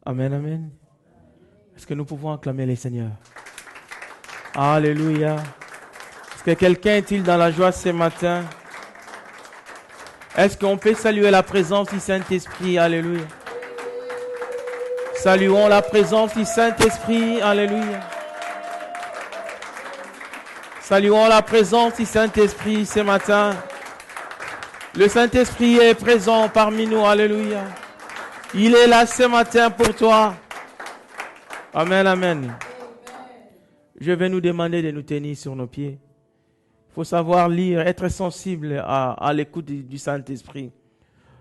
Amen, amen. Est-ce que nous pouvons acclamer les Seigneurs? Alléluia. Est-ce que quelqu'un est-il dans la joie ce matin? Est-ce qu'on peut saluer la présence du Saint-Esprit? Alléluia. Saluons la présence du Saint-Esprit. Alléluia. Saluons la présence du Saint-Esprit ce matin. Le Saint-Esprit est présent parmi nous. Alléluia. Il est là ce matin pour toi. Amen, amen. Je vais nous demander de nous tenir sur nos pieds. Il faut savoir lire, être sensible à l'écoute du Saint-Esprit.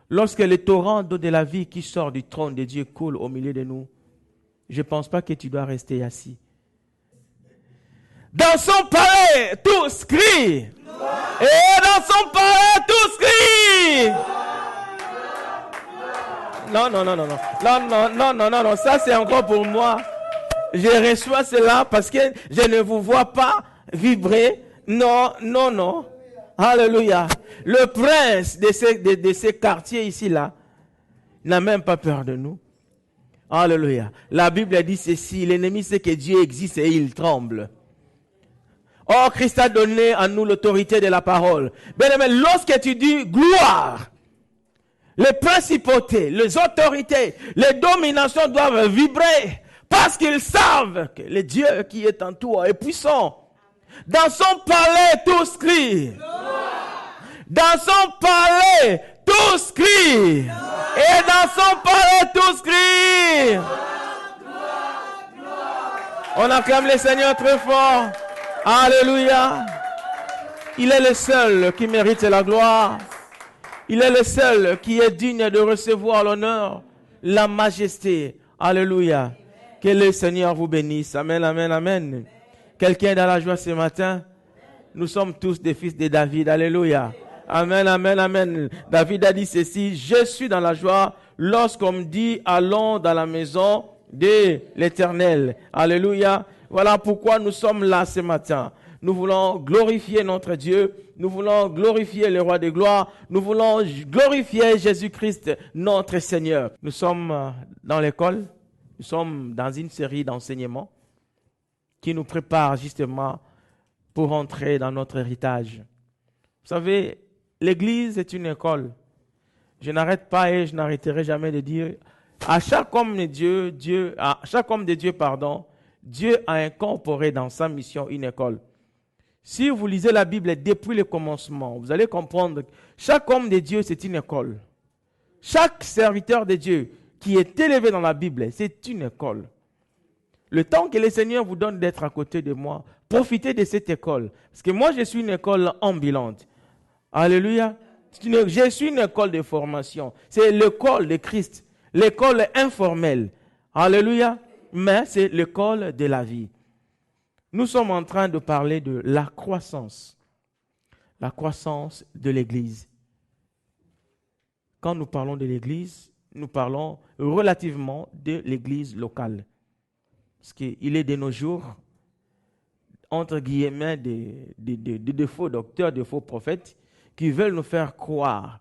Lorsque le torrent d'eau de la vie qui sort du trône de Dieu coule au milieu de nous, je ne pense pas que tu dois rester assis. Dans son palais, tous crient. Et dans son palais, tous crient. Non, ça c'est encore pour moi. Je reçois cela parce que je ne vous vois pas vibrer. Non. Alléluia. Le prince de ces quartiers ici-là n'a même pas peur de nous. Alléluia. La Bible dit ceci, l'ennemi sait que Dieu existe et il tremble. Or, Christ a donné à nous l'autorité de la parole. Bien-aimé, lorsque tu dis gloire, les principautés, les autorités, les dominations doivent vibrer parce qu'ils savent que le Dieu qui est en toi est puissant. Dans son palais, tous crient. Dans son palais, tous crient. Et dans son palais, tous crient. On acclame le Seigneur très fort. Alléluia. Il est le seul qui mérite la gloire. Il est le seul qui est digne de recevoir l'honneur, la majesté. Alléluia. Que le Seigneur vous bénisse. Amen, amen, amen. Quelqu'un est dans la joie ce matin? Nous sommes tous des fils de David. Alléluia. Amen, amen, amen. David a dit ceci, je suis dans la joie lorsqu'on me dit allons dans la maison de l'Éternel. Alléluia. Voilà pourquoi nous sommes là ce matin. Nous voulons glorifier notre Dieu. Nous voulons glorifier le Roi de gloire. Nous voulons glorifier Jésus-Christ, notre Seigneur. Nous sommes dans l'école. Nous sommes dans une série d'enseignements qui nous prépare justement pour entrer dans notre héritage. Vous savez, l'Église est une école. Je n'arrête pas et je n'arrêterai jamais de dire à chaque homme de Dieu, Dieu a incorporé dans sa mission une école. Si vous lisez la Bible depuis le commencement, vous allez comprendre que chaque homme de Dieu, c'est une école. Chaque serviteur de Dieu qui est élevé dans la Bible, c'est une école. Le temps que le Seigneur vous donne d'être à côté de moi, profitez de cette école. Parce que moi, je suis une école ambulante. Alléluia. Je suis une école de formation. C'est l'école de Christ. L'école informelle. Alléluia. Mais c'est l'école de la vie. Nous sommes en train de parler de la croissance. La croissance de l'Église. Quand nous parlons de l'Église, nous parlons relativement de l'Église locale. Parce qu'il est de nos jours, entre guillemets, de faux docteurs, de faux prophètes, qui veulent nous faire croire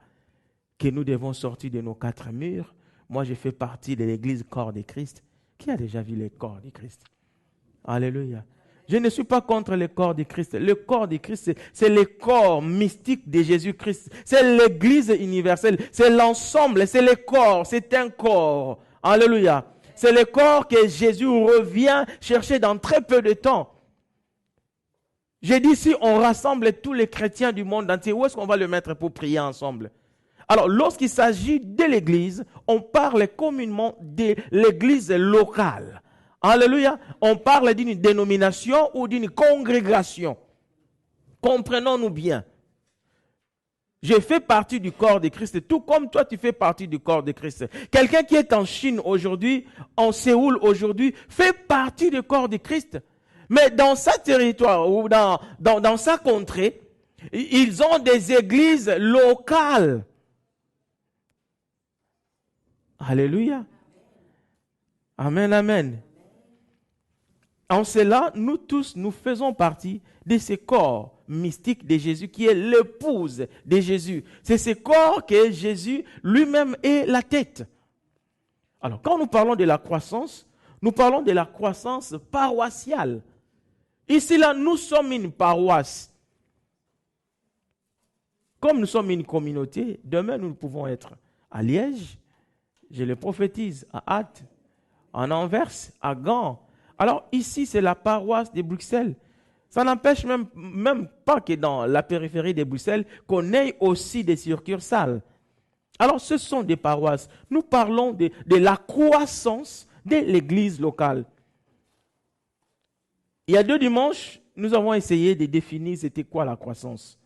que nous devons sortir de nos quatre murs. Moi, je fais partie de l'Église corps de Christ. Qui a déjà vu le corps de Christ? Alléluia. Je ne suis pas contre le corps de Christ. Le corps de Christ, c'est le corps mystique de Jésus-Christ. C'est l'Église universelle. C'est l'ensemble, c'est le corps. C'est un corps. Alléluia. C'est le corps que Jésus revient chercher dans très peu de temps. J'ai dit, si on rassemble tous les chrétiens du monde entier, où est-ce qu'on va le mettre pour prier ensemble? Alors, lorsqu'il s'agit de l'Église, on parle communément de l'Église locale. Alléluia. On parle d'une dénomination ou d'une congrégation. Comprenons-nous bien. Je fais partie du corps de Christ, tout comme toi tu fais partie du corps de Christ. Quelqu'un qui est en Chine aujourd'hui, en Séoul aujourd'hui, fait partie du corps de Christ. Mais dans sa territoire ou dans sa contrée, ils ont des églises locales. Alléluia. Amen, amen. En cela, nous tous, nous faisons partie de ce corps mystique de Jésus qui est l'épouse de Jésus. C'est ce corps que Jésus lui-même est la tête. Alors, quand nous parlons de la croissance, nous parlons de la croissance paroissiale. Ici, là, nous sommes une paroisse. Comme nous sommes une communauté, demain, nous pouvons être à Liège, je le prophétise, à Ath, en Anvers, à Gand. Alors, ici, c'est la paroisse de Bruxelles. Ça n'empêche même pas que dans la périphérie de Bruxelles, qu'on ait aussi des succursales. Alors, ce sont des paroisses. Nous parlons de la croissance de l'église locale. Il y a 2 dimanches, nous avons essayé de définir c'était quoi la croissance.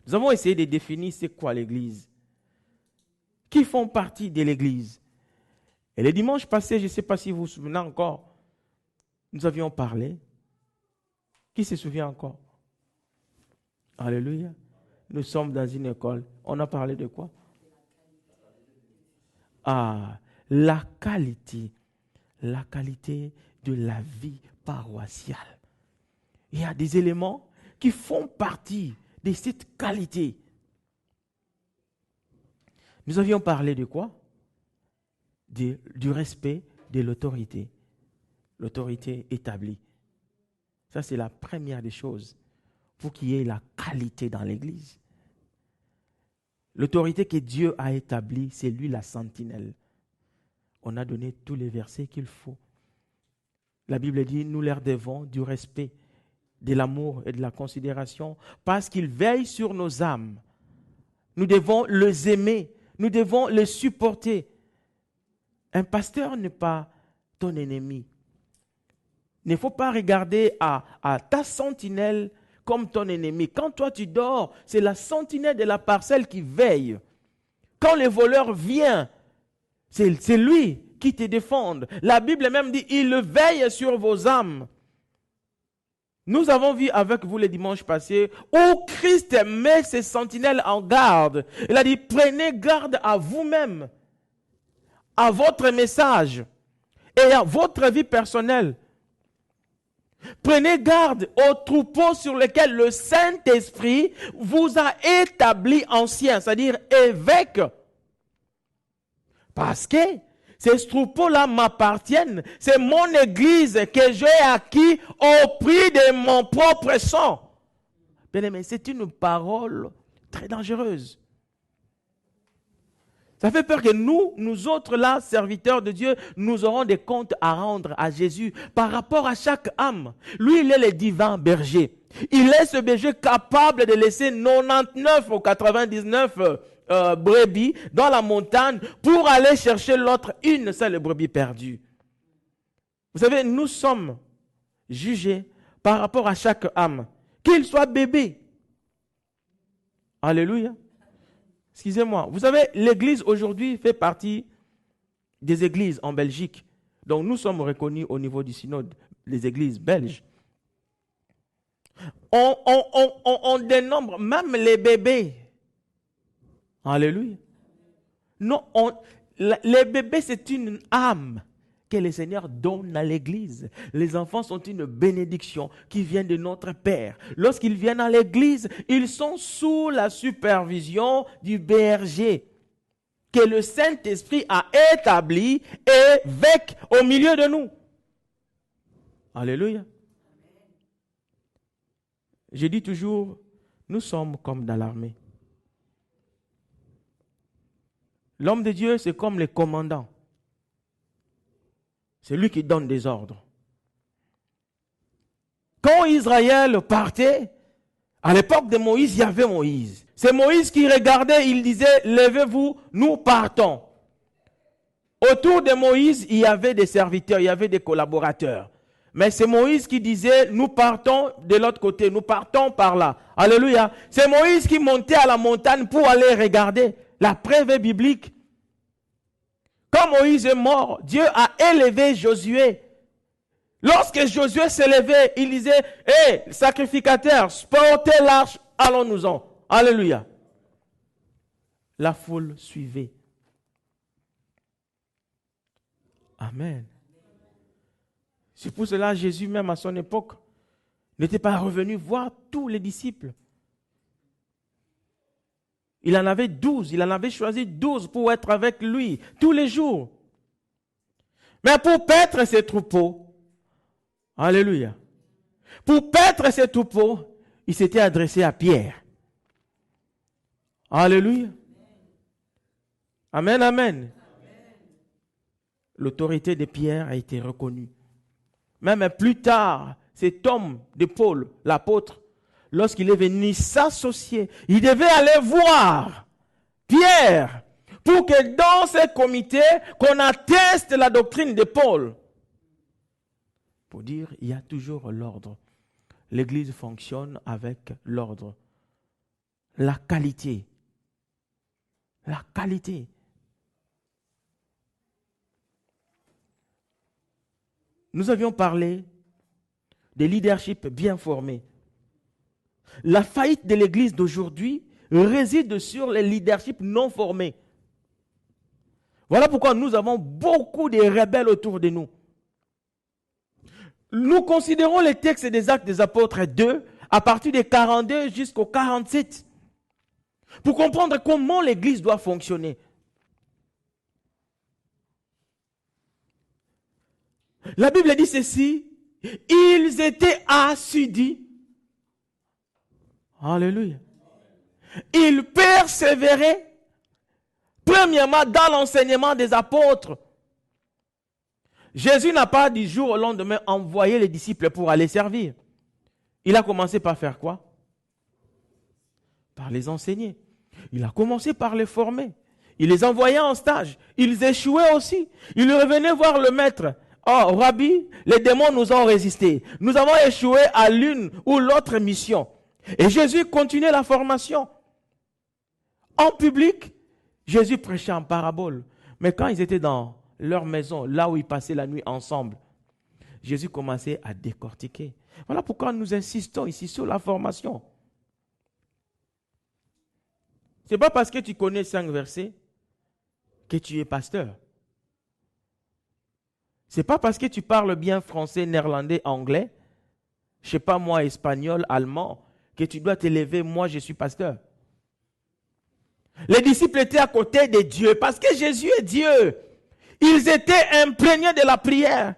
Nous avons essayé de définir c'est quoi l'église. Qui font partie de l'église. Et le dimanche passé, je ne sais pas si vous vous souvenez encore, nous avions parlé. Qui se souvient encore? Alléluia. Nous sommes dans une école. On a parlé de quoi? Ah, la qualité. La qualité de la vie paroissiale. Il y a des éléments qui font partie de cette qualité. Nous avions parlé de quoi? Du respect de l'autorité. L'autorité établie. Ça, c'est la première des choses pour qu'il y ait la qualité dans l'Église. L'autorité que Dieu a établie, c'est lui la sentinelle. On a donné tous les versets qu'il faut. La Bible dit, nous leur devons du respect, de l'amour et de la considération parce qu'ils veillent sur nos âmes. Nous devons les aimer, nous devons les supporter. Un pasteur n'est pas ton ennemi. Il ne faut pas regarder à ta sentinelle comme ton ennemi. Quand toi tu dors, c'est la sentinelle de la parcelle qui veille. Quand le voleur vient, c'est lui qui te défend. La Bible même dit, il veille sur vos âmes. Nous avons vu avec vous le dimanche passé où Christ met ses sentinelles en garde. Il a dit, prenez garde à vous-même, à votre message et à votre vie personnelle. Prenez garde aux troupeaux sur lesquels le Saint-Esprit vous a établi ancien, c'est-à-dire évêque. Parce que ces troupeaux-là m'appartiennent. C'est mon église que j'ai acquis au prix de mon propre sang. Bien-aimé, c'est une parole très dangereuse. Ça fait peur que nous autres là, serviteurs de Dieu, nous aurons des comptes à rendre à Jésus par rapport à chaque âme. Lui, il est le divin berger. Il est ce berger capable de laisser 99 ou 99 brebis dans la montagne pour aller chercher l'autre, une seule brebis perdue. Vous savez, nous sommes jugés par rapport à chaque âme, qu'il soit bébé. Alléluia. Excusez-moi, vous savez, l'église aujourd'hui fait partie des églises en Belgique. Donc nous sommes reconnus au niveau du synode, les églises belges. On dénombre même les bébés. Alléluia. Non, les bébés, c'est une âme que le Seigneur donne à l'église. Les enfants sont une bénédiction qui vient de notre Père. Lorsqu'ils viennent à l'église, ils sont sous la supervision du berger que le Saint-Esprit a établi évêque au milieu de nous. Alléluia. Je dis toujours, nous sommes comme dans l'armée. L'homme de Dieu, c'est comme le commandant. C'est lui qui donne des ordres. Quand Israël partait, à l'époque de Moïse, il y avait Moïse. C'est Moïse qui regardait, il disait, levez-vous, nous partons. Autour de Moïse, il y avait des serviteurs, il y avait des collaborateurs. Mais c'est Moïse qui disait, nous partons de l'autre côté, nous partons par là. Alléluia. C'est Moïse qui montait à la montagne pour aller regarder. La preuve est biblique. Quand Moïse est mort, Dieu a élevé Josué. Lorsque Josué s'est levé, il disait, hé, sacrificateur, portez l'arche, allons-nous-en. Alléluia. La foule suivait. Amen. C'est pour cela que Jésus, même à son époque, n'était pas revenu voir tous les disciples. Il en avait 12. Il en avait choisi 12 pour être avec lui tous les jours. Mais pour paître ses troupeaux, alléluia, pour paître ses troupeaux, il s'était adressé à Pierre. Alléluia. Amen, amen. L'autorité de Pierre a été reconnue. Même plus tard, cet homme de Paul, l'apôtre, lorsqu'il est venu s'associer, il devait aller voir Pierre pour que dans ce comité, qu'on atteste la doctrine de Paul. Pour dire, il y a toujours l'ordre. L'Église fonctionne avec l'ordre. La qualité. La qualité. Nous avions parlé des leaderships bien formés. La faillite de l'Église d'aujourd'hui réside sur les leaderships non formés. Voilà pourquoi nous avons beaucoup de rebelles autour de nous. Nous considérons les textes des Actes des Apôtres 2 à partir des 42 jusqu'au 47 pour comprendre comment l'Église doit fonctionner. La Bible dit ceci, ils étaient assidus. Alléluia. Ils persévéraient premièrement dans l'enseignement des apôtres. Jésus n'a pas du jour au lendemain envoyé les disciples pour aller servir. Il a commencé par faire quoi? Par les enseigner. Il a commencé par les former. Il les envoyait en stage. Ils échouaient aussi. Ils revenaient voir le maître. Oh, Rabbi, les démons nous ont résisté. Nous avons échoué à l'une ou l'autre mission. Et Jésus continuait la formation. En public, Jésus prêchait en parabole. Mais quand ils étaient dans leur maison, là où ils passaient la nuit ensemble, Jésus commençait à décortiquer. Voilà pourquoi nous insistons ici sur la formation. Ce n'est pas parce que tu connais 5 versets que tu es pasteur. Ce n'est pas parce que tu parles bien français, néerlandais, anglais, je ne sais pas moi, espagnol, allemand, que tu dois t'élever, moi je suis pasteur. Les disciples étaient à côté de Dieu parce que Jésus est Dieu. Ils étaient imprégnés de la prière.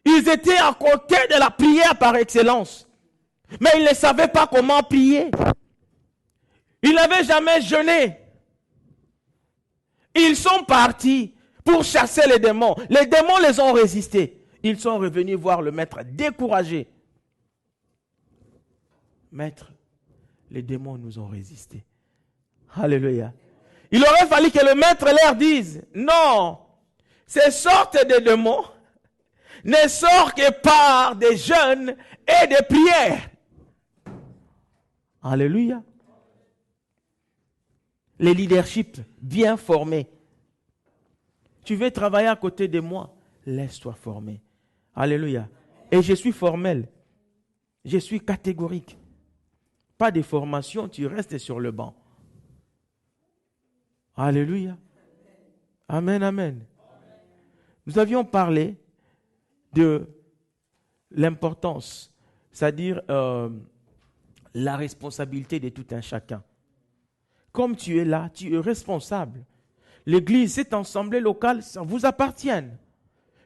Ils étaient à côté de la prière par excellence. Mais ils ne savaient pas comment prier. Ils n'avaient jamais jeûné. Ils sont partis pour chasser les démons. Les démons les ont résistés. Ils sont revenus voir le maître découragé. Maître, les démons nous ont résistés. Alléluia. Il aurait fallu que le maître leur dise, non, ces sortes de démons ne sortent que par des jeûnes et des prières. Alléluia. Les leaderships bien formés. Tu veux travailler à côté de moi, laisse-toi former. Alléluia. Et je suis formel. Je suis catégorique. Pas de formation, tu restes sur le banc. Alléluia. Amen, amen. Nous avions parlé de l'importance, c'est-à-dire la responsabilité de tout un chacun. Comme tu es là, tu es responsable. L'église, cette assemblée locale, ça vous appartient.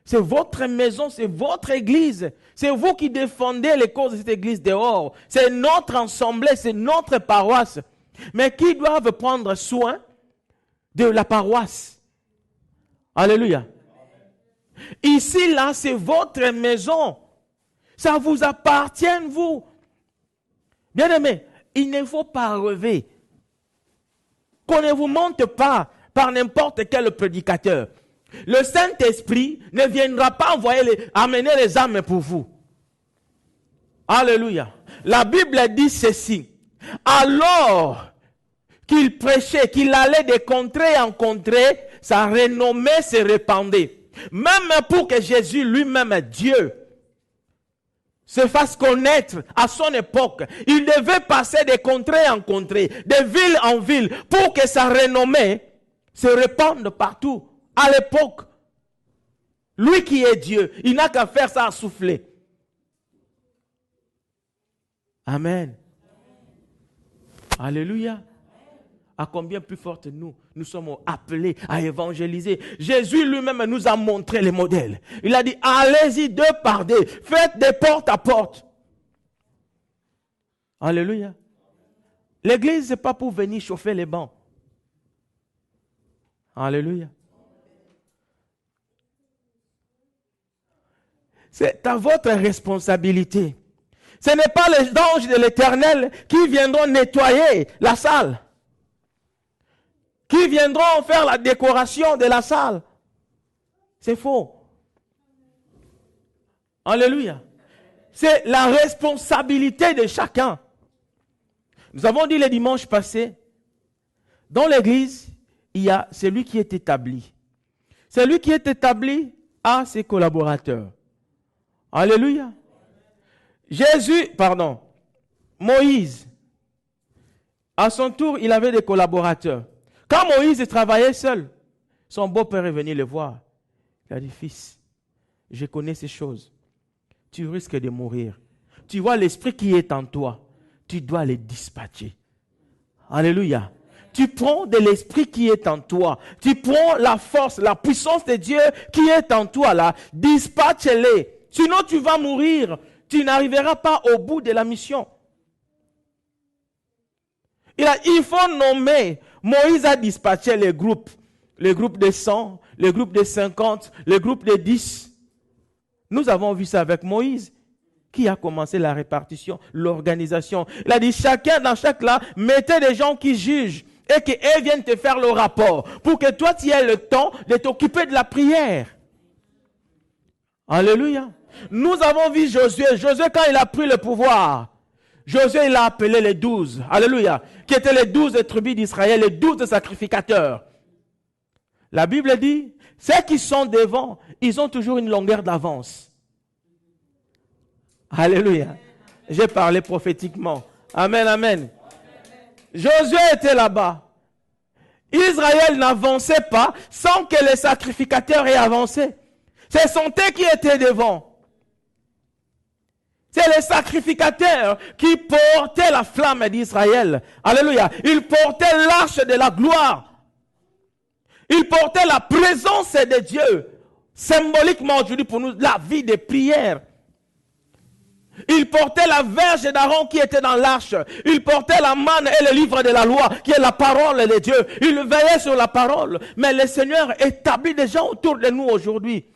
C'est votre maison, c'est votre église. C'est vous qui défendez les causes de cette église dehors. C'est notre assemblée, c'est notre paroisse. Mais qui doivent prendre soin de la paroisse? Alléluia. Ici, là, c'est votre maison. Ça vous appartient, vous. Bien-aimés, il ne faut pas rêver. Qu'on ne vous monte pas par n'importe quel prédicateur. Le Saint-Esprit ne viendra pas amener les âmes pour vous. Alléluia. La Bible dit ceci. Alors qu'il prêchait, qu'il allait de contrée en contrée, sa renommée se répandait. Même pour que Jésus lui-même, Dieu, se fasse connaître à son époque, il devait passer de contrée en contrée, de ville en ville, pour que sa renommée se répande partout. À l'époque, lui qui est Dieu, il n'a qu'à faire ça à souffler. Amen. Alléluia. à combien plus forte nous sommes appelés à évangéliser. Jésus lui-même nous a montré les modèles. Il a dit, allez-y deux par deux, faites des porte à porte. Alléluia. L'église, ce n'est pas pour venir chauffer les bancs. Alléluia. C'est à votre responsabilité. Ce n'est pas les anges de l'Éternel qui viendront nettoyer la salle, qui viendront faire la décoration de la salle. C'est faux. Alléluia. C'est la responsabilité de chacun. Nous avons dit le dimanche passé, dans l'église, il y a celui qui est établi. Celui qui est établi a ses collaborateurs. Alléluia. Moïse, à son tour, il avait des collaborateurs. Quand Moïse travaillait seul, son beau-père est venu le voir. Il a dit, fils, je connais ces choses. Tu risques de mourir. Tu vois l'esprit qui est en toi. Tu dois les dispatcher. Alléluia. Tu prends de l'esprit qui est en toi. Tu prends la force, la puissance de Dieu qui est en toi là. Dispatche-les. Sinon tu vas mourir. Tu n'arriveras pas au bout de la mission. Il faut nommer. Moïse a dispatché les groupes. Les groupes de 100, les groupes de 50, les groupes de 10. Nous avons vu ça avec Moïse, qui a commencé la répartition, l'organisation. Il a dit, chacun dans chaque là, mettez des gens qui jugent et qu'ils viennent te faire le rapport pour que toi, tu aies le temps de t'occuper de la prière. Alléluia. Nous avons vu Josué. Josué, quand il a pris le pouvoir, Josué, il a appelé les 12. Alléluia. Qui étaient les 12 tribus d'Israël, les 12 sacrificateurs. La Bible dit, ceux qui sont devant, ils ont toujours une longueur d'avance. Alléluia. J'ai parlé prophétiquement. Amen, amen. Josué était là-bas. Israël n'avançait pas sans que les sacrificateurs aient avancé. Ce sont eux qui étaient devant. C'est les sacrificateurs qui portaient la flamme d'Israël. Alléluia. Ils portaient l'arche de la gloire. Ils portaient la présence de Dieu. Symboliquement aujourd'hui pour nous, la vie de prière. Ils portaient la verge d'Aaron qui était dans l'arche. Ils portaient la manne et le livre de la loi qui est la parole de Dieu. Ils veillaient sur la parole. Mais le Seigneur établit des gens autour de nous aujourd'hui.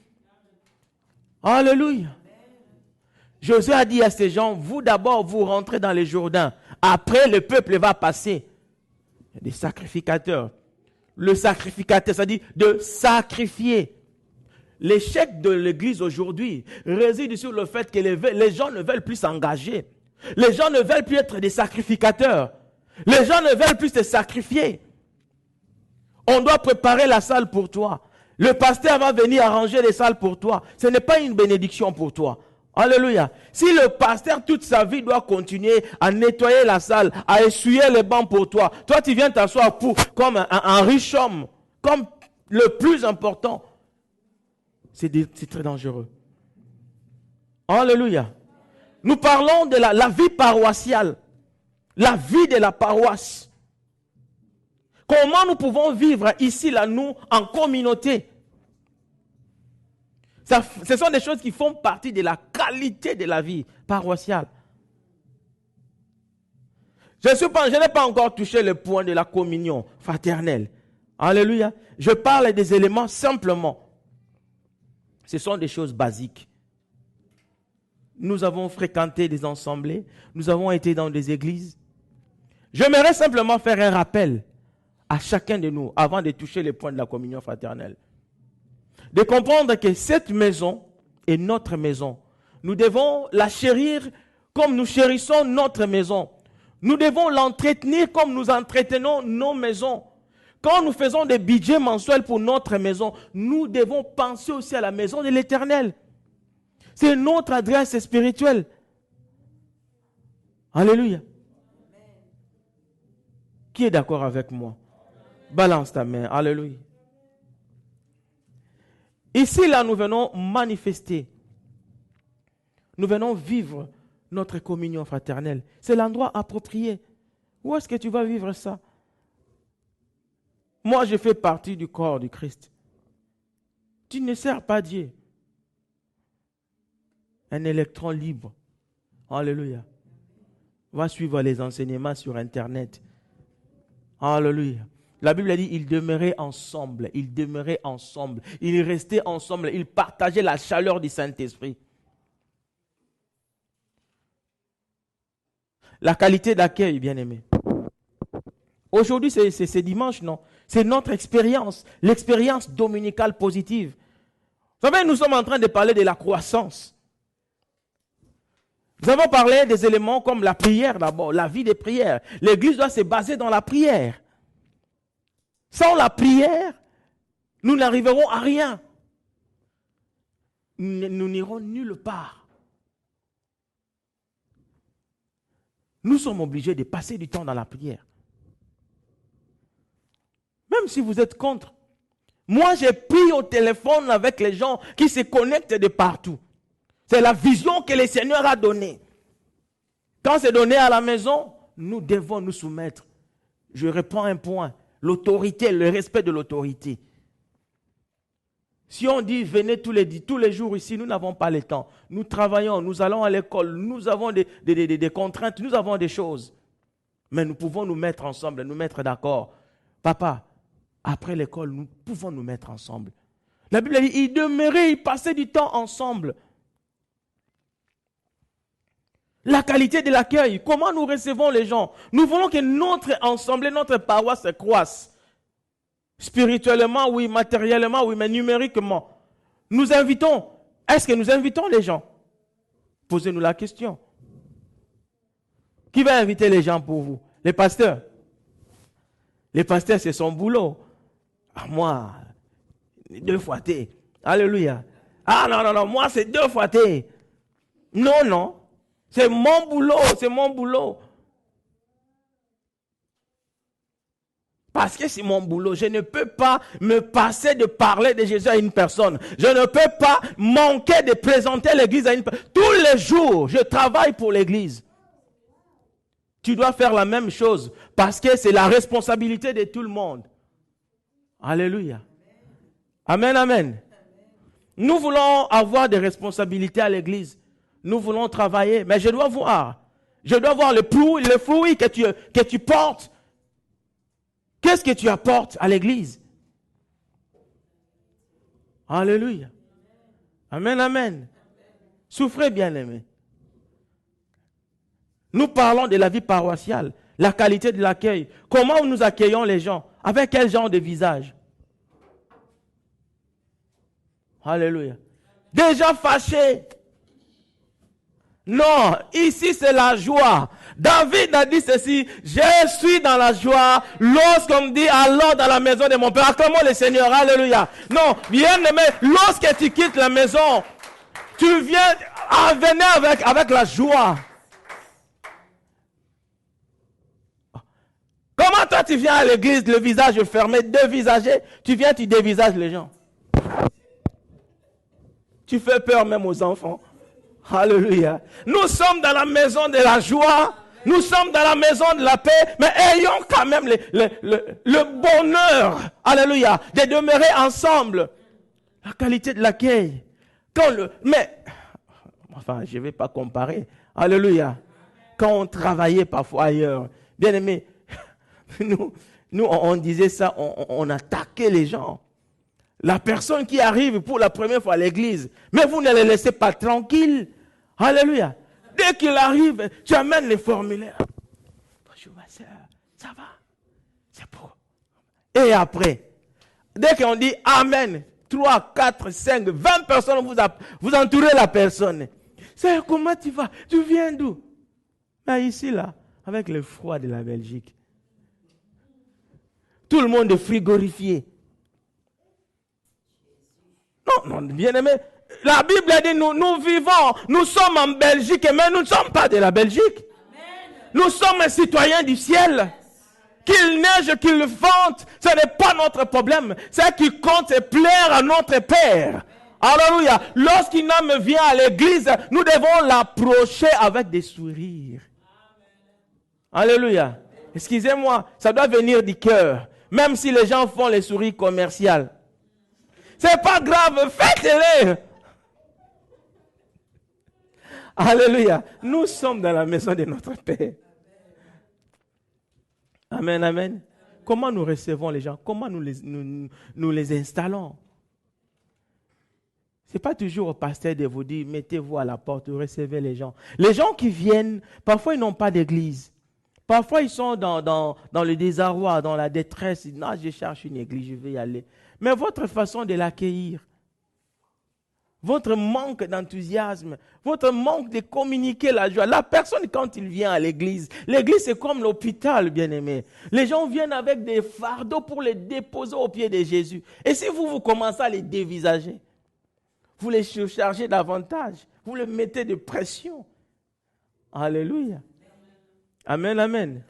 Alléluia. Josué a dit à ces gens, vous d'abord vous rentrez dans les Jourdains. Après le peuple va passer. Il y a des sacrificateurs. Le sacrificateur, ça dit de sacrifier. L'échec de l'église aujourd'hui réside sur le fait que les gens ne veulent plus s'engager. Les gens ne veulent plus être des sacrificateurs. Les gens ne veulent plus se sacrifier. On doit préparer la salle pour toi. Le pasteur va venir arranger les salles pour toi. Ce n'est pas une bénédiction pour toi. Alléluia. Si le pasteur toute sa vie doit continuer à nettoyer la salle, à essuyer les bancs pour toi, toi tu viens t'asseoir comme un riche homme, comme le plus important. C'est très dangereux. Alléluia. Nous parlons de la vie paroissiale, la vie de la paroisse. Comment nous pouvons vivre ici, là, nous, en communauté. Ce sont des choses qui font partie de la qualité de la vie paroissiale. Je n'ai pas encore touché le point de la communion fraternelle. Alléluia. Je parle des éléments simplement. Ce sont des choses basiques. Nous avons fréquenté des assemblées. Nous avons été dans des églises. J'aimerais simplement faire un rappel à chacun de nous avant de toucher le point de la communion fraternelle. De comprendre que cette maison est notre maison. Nous devons la chérir comme nous chérissons notre maison. Nous devons l'entretenir comme nous entretenons nos maisons. Quand nous faisons des budgets mensuels pour notre maison, nous devons penser aussi à la maison de l'Éternel. C'est notre adresse spirituelle. Alléluia. Qui est d'accord avec moi? Balance ta main. Alléluia. Ici, là, nous venons manifester. Nous venons vivre notre communion fraternelle. C'est l'endroit approprié. Où est-ce que tu vas vivre ça? Moi, je fais partie du corps du Christ. Tu ne sers pas Dieu. Un électron libre. Alléluia. Va suivre les enseignements sur Internet. Alléluia. La Bible a dit, ils demeuraient ensemble. Ils demeuraient ensemble. Ils restaient ensemble. Ils partageaient la chaleur du Saint-Esprit. La qualité d'accueil, bien-aimé. Aujourd'hui, c'est dimanche, non? C'est notre expérience. L'expérience dominicale positive. Vous savez, nous sommes en train de parler de la croissance. Nous avons parlé des éléments comme la prière d'abord, la vie des prières. L'église doit se baser dans la prière. Sans la prière, nous n'arriverons à rien. Nous n'irons nulle part. Nous sommes obligés de passer du temps dans la prière. Même si vous êtes contre. Moi, j'ai pris au téléphone avec les gens qui se connectent de partout. C'est la vision que le Seigneur a donnée. Quand c'est donné à la maison, nous devons nous soumettre. Je reprends un point. L'autorité, le respect de l'autorité. Si on dit venez tous les jours ici, nous n'avons pas le temps. Nous travaillons, nous allons à l'école, nous avons des contraintes, nous avons des choses. Mais nous pouvons nous mettre ensemble, nous mettre d'accord. Papa, après l'école, nous pouvons nous mettre ensemble. La Bible dit, ils demeuraient, ils passaient du temps ensemble. La qualité de l'accueil, comment nous recevons les gens. Nous voulons que notre ensemble, notre paroisse croisse. Spirituellement, oui, matériellement, oui, mais numériquement. Nous invitons. Est-ce que nous invitons les gens? Posez-nous la question. Qui va inviter les gens pour vous? Les pasteurs. Les pasteurs, c'est son boulot. Ah, moi, 2 fois T. Alléluia. Ah non, moi c'est 2 fois T. Non. C'est mon boulot. Parce que c'est mon boulot. Je ne peux pas me passer de parler de Jésus à une personne. Je ne peux pas manquer de présenter l'église à une personne. Tous les jours, je travaille pour l'église. Tu dois faire la même chose parce que c'est la responsabilité de tout le monde. Alléluia. Amen. Nous voulons avoir des responsabilités à l'église. Nous voulons travailler, mais je dois voir le fruit que tu portes. Qu'est-ce que tu apportes à l'église? Alléluia. Amen. Souffrez, bien-aimés. Nous parlons de la vie paroissiale, la qualité de l'accueil. Comment nous accueillons les gens? Avec quel genre de visage? Alléluia. Déjà fâché. Non, ici c'est la joie. David a dit ceci, je suis dans la joie lorsqu'on me dit allons dans la maison de mon Père. Acclamons le Seigneur, alléluia. Non, bien-aimé, lorsque tu quittes la maison, tu venez avec la joie. Comment toi tu viens à l'église, le visage fermé, dévisagé, tu viens, tu dévisages les gens. Tu fais peur même aux enfants. Alléluia. Nous sommes dans la maison de la joie. Nous sommes dans la maison de la paix. Mais ayons quand même le bonheur. Alléluia. De demeurer ensemble. La qualité de l'accueil. Mais, enfin, je ne vais pas comparer. Alléluia. Quand on travaillait parfois ailleurs. Bien aimé, nous on disait ça, on attaquait les gens. La personne qui arrive pour la première fois à l'église, mais vous ne les laissez pas tranquilles. Alléluia. Dès qu'il arrive, tu amènes les formulaires. Bonjour ma soeur, ça va? C'est pour. Et après, dès qu'on dit Amen, 3, 4, 5, 20 personnes, vous entourez la personne. C'est comment tu vas? Tu viens d'où? Là, ici, là, avec le froid de la Belgique. Tout le monde est frigorifié. Non, bien aimé. La Bible dit, nous vivons, nous sommes en Belgique, mais nous ne sommes pas de la Belgique. Amen. Nous sommes citoyens du ciel. Qu'il neige, qu'il vente, ce n'est pas notre problème. Ce qui compte, c'est plaire à notre Père. Alléluia. Lorsqu'une âme vient à l'église, nous devons l'approcher avec des sourires. Alléluia. Excusez-moi, ça doit venir du cœur. Même si les gens font les souris commerciales. C'est pas grave, faites-les. Alléluia. Nous sommes dans la maison de notre Père. Amen, amen. Comment nous recevons les gens? Comment nous les installons? Ce n'est pas toujours au pasteur de vous dire, mettez-vous à la porte, recevez les gens. Les gens qui viennent, parfois ils n'ont pas d'église. Parfois ils sont dans le désarroi, dans la détresse. Ils disent, non, je cherche une église, je vais y aller. Mais votre façon de l'accueillir, votre manque d'enthousiasme, votre manque de communiquer la joie. La personne, quand il vient à l'église c'est comme l'hôpital, bien-aimé. Les gens viennent avec des fardeaux pour les déposer aux pieds de Jésus. Et si vous commencez à les dévisager, vous les surchargez davantage, vous les mettez de pression. Alléluia. Amen, amen.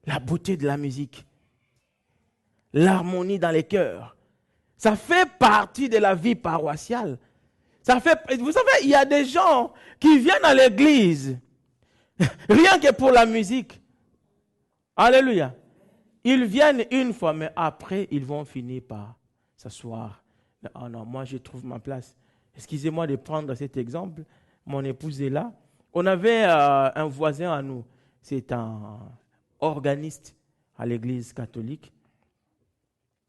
La beauté de la musique, l'harmonie dans les cœurs. Ça fait partie de la vie paroissiale. Vous savez, il y a des gens qui viennent à l'église, rien que pour la musique. Alléluia. Ils viennent une fois, mais après, ils vont finir par s'asseoir. Oh non, moi je trouve ma place. Excusez-moi de prendre cet exemple. Mon épouse est là. On avait un voisin à nous. C'est un organiste à l'église catholique.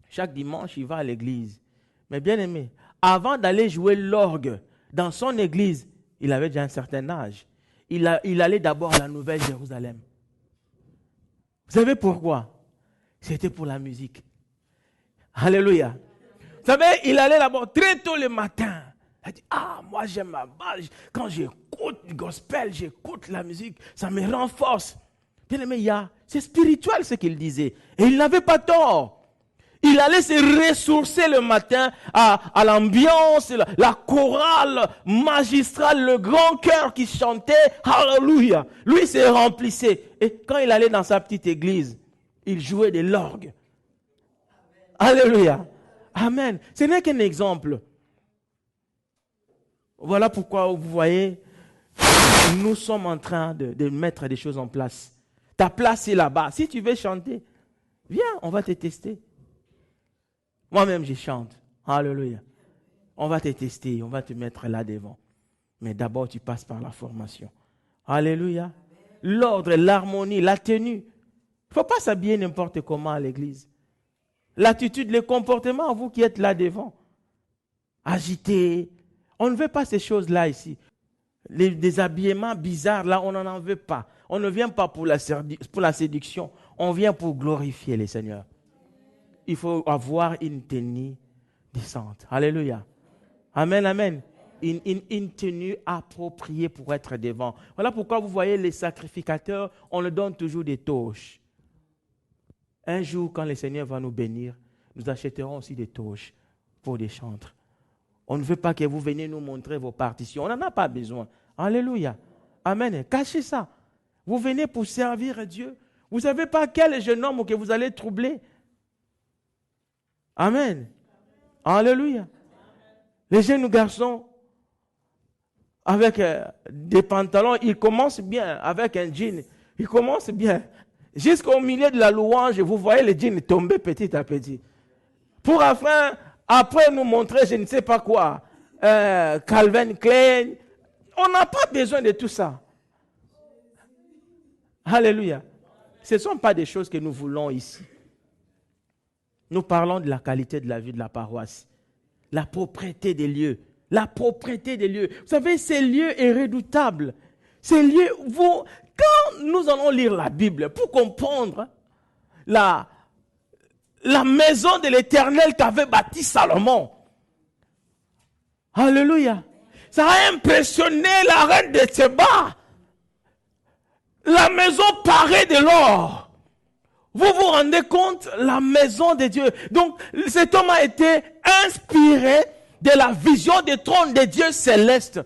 Chaque dimanche, il va à l'église. Mais bien aimé, avant d'aller jouer l'orgue dans son église, il avait déjà un certain âge. Il allait d'abord à la Nouvelle-Jérusalem. Vous savez pourquoi? C'était pour la musique. Alléluia. Vous savez, il allait là-bas très tôt le matin. Il dit, moi j'aime ma base. Quand j'écoute du gospel, j'écoute la musique, ça me renforce. Bien aimé, c'est spirituel ce qu'il disait. Et il n'avait pas tort. Il allait se ressourcer le matin à l'ambiance, la chorale magistrale, le grand chœur qui chantait. Alléluia. Lui se remplissait. Et quand il allait dans sa petite église, il jouait de l'orgue. Alléluia. Amen. Ce n'est qu'un exemple. Voilà pourquoi vous voyez, nous sommes en train de mettre des choses en place. Ta place est là-bas. Si tu veux chanter, viens, on va te tester. Moi-même, je chante. Alléluia. On va te tester, on va te mettre là devant. Mais d'abord, tu passes par la formation. Alléluia. L'ordre, l'harmonie, la tenue. Il ne faut pas s'habiller n'importe comment à l'église. L'attitude, le comportement, vous qui êtes là devant. Agité. On ne veut pas ces choses-là ici. Les déshabillements bizarres, là, on n'en veut pas. On ne vient pas pour la séduction. On vient pour glorifier le Seigneur. Il faut avoir une tenue décente. Alléluia. Amen, amen. Une tenue appropriée pour être devant. Voilà pourquoi vous voyez les sacrificateurs, on leur donne toujours des toches. Un jour, quand le Seigneur va nous bénir, nous achèterons aussi des toches pour des chantres. On ne veut pas que vous veniez nous montrer vos partitions. On n'en a pas besoin. Alléluia. Amen. Cachez ça. Vous venez pour servir Dieu. Vous ne savez pas quel jeune homme que vous allez troubler. Amen. Alléluia. Les jeunes garçons, avec des pantalons, ils commencent bien, avec un jean. Ils commencent bien. Jusqu'au milieu de la louange, vous voyez les jeans tomber petit à petit. Pour après nous montrer, je ne sais pas quoi, Calvin Klein. On n'a pas besoin de tout ça. Alléluia. Ce ne sont pas des choses que nous voulons ici. Nous parlons de la qualité de la vie de la paroisse. La propreté des lieux. La propreté des lieux. Vous savez, ces lieux sont redoutables. Ces lieux, quand nous allons lire la Bible, pour comprendre la maison de l'Éternel qu'avait bâti Salomon. Alléluia. Ça a impressionné la reine de Séba. La maison parée de l'or. Vous vous rendez compte, la maison de Dieu. Donc, cet homme a été inspiré de la vision du trône de Dieu céleste.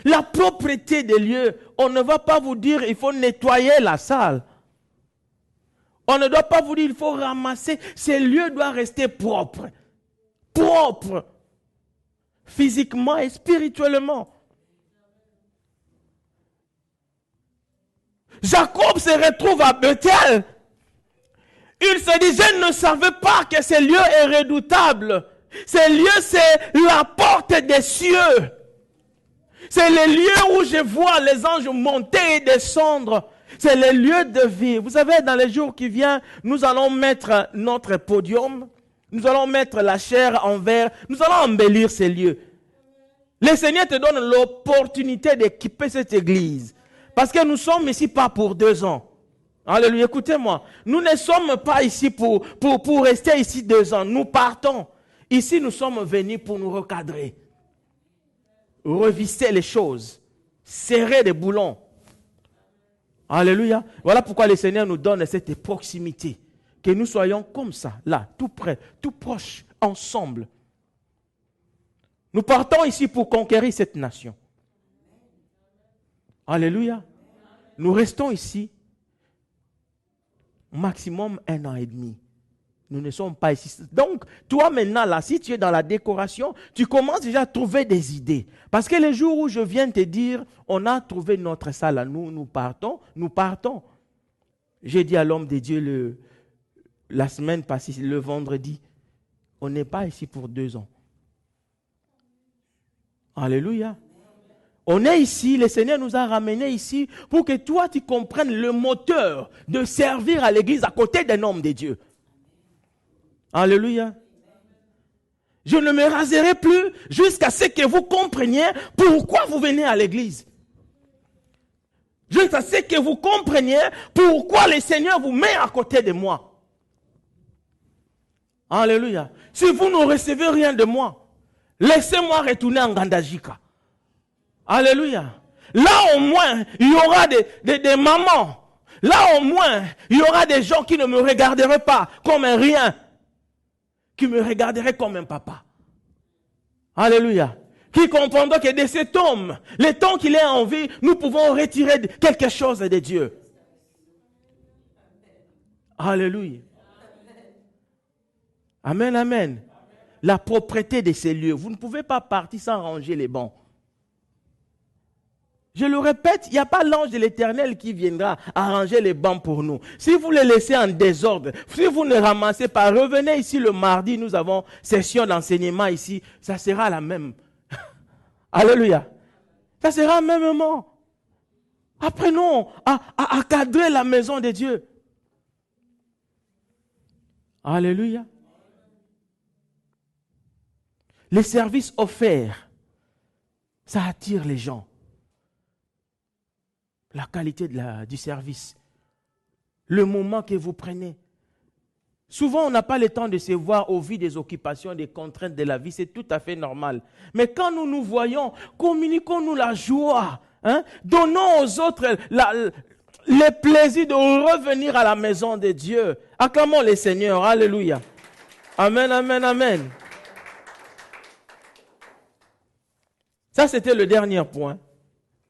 La propreté des lieux. On ne va pas vous dire il faut nettoyer la salle. On ne doit pas vous dire il faut ramasser. Ces lieux doivent rester propres. Propres. Physiquement et spirituellement. Jacob se retrouve à Bethel. Il se dit, je ne savais pas que ce lieu est redoutable. Ce lieu, c'est la porte des cieux. C'est le lieu où je vois les anges monter et descendre. C'est le lieu de vie. Vous savez, dans les jours qui viennent, nous allons mettre notre podium. Nous allons mettre la chair en verre. Nous allons embellir ces lieux. Le Seigneur te donne l'opportunité d'équiper cette église. Parce que nous sommes ici pas pour 2 ans. Alléluia, écoutez-moi. Nous ne sommes pas ici pour rester ici 2 ans. Nous partons. Ici, nous sommes venus pour nous recadrer. Revisser les choses. Serrer les boulons. Alléluia. Voilà pourquoi le Seigneur nous donne cette proximité. Que nous soyons comme ça, là, tout près, tout proche, ensemble. Nous partons ici pour conquérir cette nation. Alléluia. Nous restons ici maximum 1 an et demi. Nous ne sommes pas ici. Donc, toi maintenant, là, si tu es dans la décoration, tu commences déjà à trouver des idées. Parce que les jours où je viens te dire, on a trouvé notre salle, nous partons. J'ai dit à l'homme de Dieu la semaine passée, le vendredi, on n'est pas ici pour 2 ans. Alléluia. On est ici, le Seigneur nous a ramenés ici pour que toi tu comprennes le moteur de servir à l'église à côté d'un homme de Dieu. Alléluia. Je ne me raserai plus jusqu'à ce que vous compreniez pourquoi vous venez à l'église. Jusqu'à ce que vous compreniez pourquoi le Seigneur vous met à côté de moi. Alléluia. Si vous ne recevez rien de moi, laissez-moi retourner en Gandajika. Alléluia. Là au moins, il y aura des mamans. Là au moins, il y aura des gens qui ne me regarderaient pas comme un rien. Qui me regarderaient comme un papa. Alléluia. Qui comprendront que de cet homme, le temps qu'il est en vie, nous pouvons retirer quelque chose de Dieu. Alléluia. Amen, amen. La propreté de ces lieux. Vous ne pouvez pas partir sans ranger les bancs. Je le répète, il n'y a pas l'ange de l'Éternel qui viendra arranger les bancs pour nous. Si vous les laissez en désordre, si vous ne ramassez pas, revenez ici le mardi, nous avons session d'enseignement ici, ça sera la même. Alléluia. Ça sera le même moment. Apprenons à cadrer la maison de Dieu. Alléluia. Les services offerts, ça attire les gens. La qualité du service. Le moment que vous prenez. Souvent, on n'a pas le temps de se voir au vu des occupations, des contraintes de la vie. C'est tout à fait normal. Mais quand nous nous voyons, communiquons-nous la joie. Hein? Donnons aux autres le plaisir de revenir à la maison de Dieu. Acclamons le Seigneur. Alléluia. Amen, amen, amen. Ça, c'était le dernier point.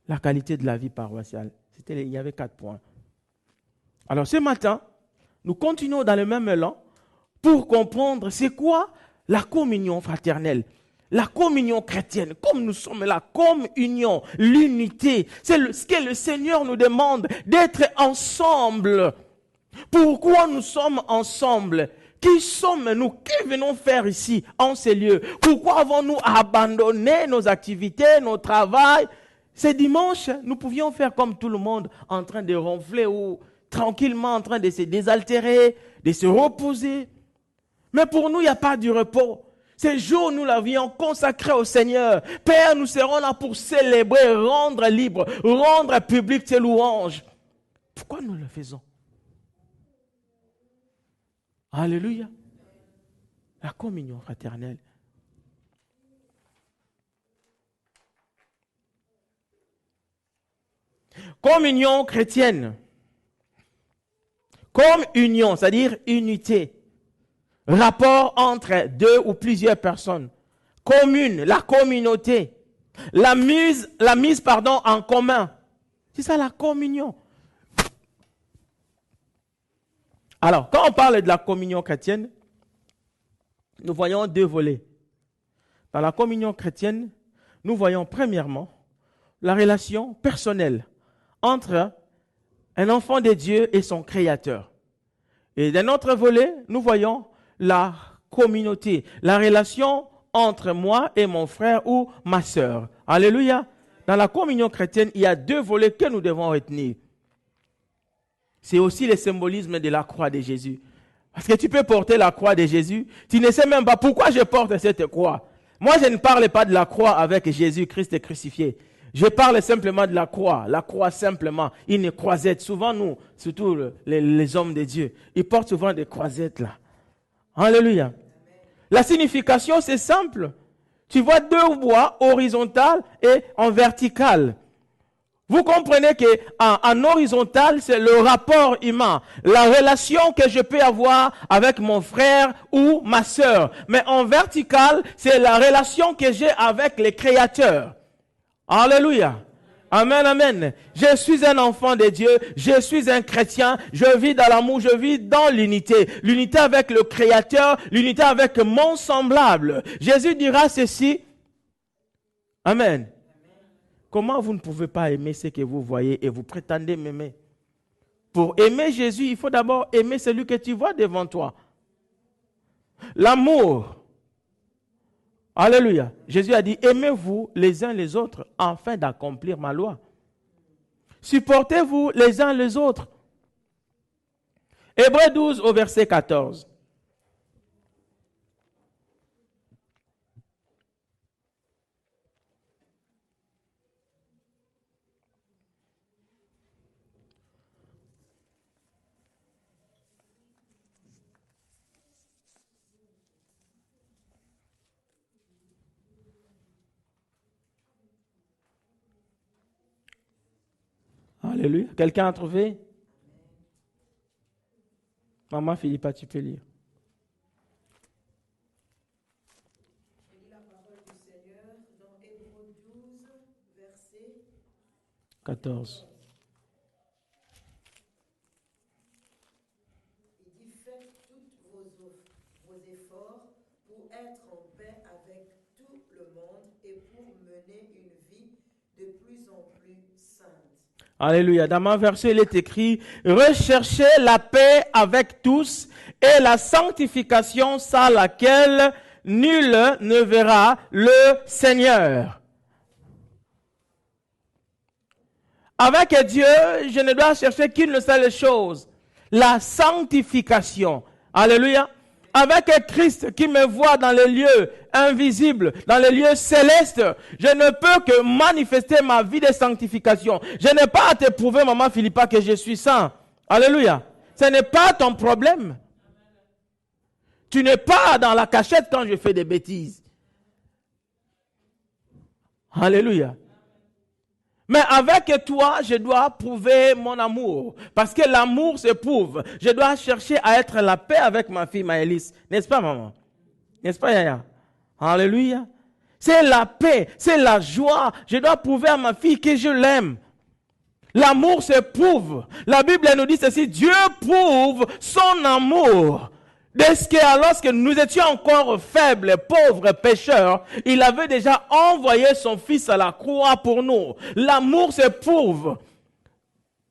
La qualité de la vie paroissiale. Il y avait 4 points. Alors ce matin, nous continuons dans le même élan pour comprendre c'est quoi la communion fraternelle, la communion chrétienne, comme nous sommes là, comme union, l'unité. C'est ce que le Seigneur nous demande, d'être ensemble. Pourquoi nous sommes ensemble? Qui sommes-nous? Que venons faire ici, en ces lieux? Pourquoi avons-nous abandonné nos activités, nos travails? Ce dimanche, nous pouvions faire comme tout le monde, en train de ronfler ou tranquillement en train de se désaltérer, de se reposer. Mais pour nous, il n'y a pas de repos. Ces jours, nous l'avions consacré au Seigneur. Père, nous serons là pour célébrer, rendre libre, rendre public tes louanges. Pourquoi nous le faisons? Alléluia. La communion fraternelle. Communion chrétienne. Comme union, c'est-à-dire unité. Rapport entre 2 ou plusieurs personnes. Commune, la communauté. La mise en commun. C'est ça la communion. Alors, quand on parle de la communion chrétienne, nous voyons 2 volets. Dans la communion chrétienne, nous voyons premièrement la relation personnelle entre un enfant de Dieu et son Créateur. Et d'un autre volet, nous voyons la communauté, la relation entre moi et mon frère ou ma sœur. Alléluia. Dans la communion chrétienne, il y a 2 volets que nous devons retenir. C'est aussi le symbolisme de la croix de Jésus. Parce que tu peux porter la croix de Jésus, tu ne sais même pas pourquoi je porte cette croix. Moi, je ne parle pas de la croix avec Jésus-Christ crucifié. Je parle simplement de la croix simplement, une croisette. Souvent, nous, surtout les hommes de Dieu, ils portent souvent des croisettes là. Alléluia. La signification, c'est simple. Tu vois 2 bois horizontal et en vertical. Vous comprenez qu'en horizontal, c'est le rapport humain, la relation que je peux avoir avec mon frère ou ma sœur. Mais en vertical, c'est la relation que j'ai avec les créateurs. Alléluia. Amen, amen. Je suis un enfant de Dieu, je suis un chrétien, je vis dans l'amour, je vis dans l'unité. L'unité avec le Créateur, l'unité avec mon semblable. Jésus dira ceci. Amen. Comment vous ne pouvez pas aimer ce que vous voyez et vous prétendez m'aimer? Pour aimer Jésus, il faut d'abord aimer celui que tu vois devant toi. L'amour. Alléluia. Jésus a dit, aimez-vous les uns les autres afin d'accomplir ma loi. Supportez-vous les uns les autres. Hébreux 12 au verset 14. Alléluia. Quelqu'un a trouvé? Maman Philippa, tu peux lire. Je lis la parole du Seigneur dans Hébreux 12, verset 14. Il dit, faites tous vos efforts pour être en paix avec tout le monde et pour mener une vie de plus en plus sainte. Alléluia. Dans ma verset, il est écrit, recherchez la paix avec tous et la sanctification sans laquelle nul ne verra le Seigneur. Avec Dieu, je ne dois chercher qu'une seule chose, la sanctification. Alléluia. Avec Christ qui me voit dans les lieux invisibles, dans les lieux célestes, je ne peux que manifester ma vie de sanctification. Je n'ai pas à te prouver, maman Philippa, que je suis saint. Alléluia. Ce n'est pas ton problème. Tu n'es pas dans la cachette quand je fais des bêtises. Alléluia. Mais avec toi, je dois prouver mon amour. Parce que l'amour se prouve. Je dois chercher à être la paix avec ma fille Maëlys. N'est-ce pas, maman? N'est-ce pas, Yaya? Alléluia. C'est la paix, c'est la joie. Je dois prouver à ma fille que je l'aime. L'amour se prouve. La Bible nous dit ceci, Dieu prouve son amour. Dès que, lorsque nous étions encore faibles, pauvres, pécheurs, il avait déjà envoyé son fils à la croix pour nous. L'amour se prouve.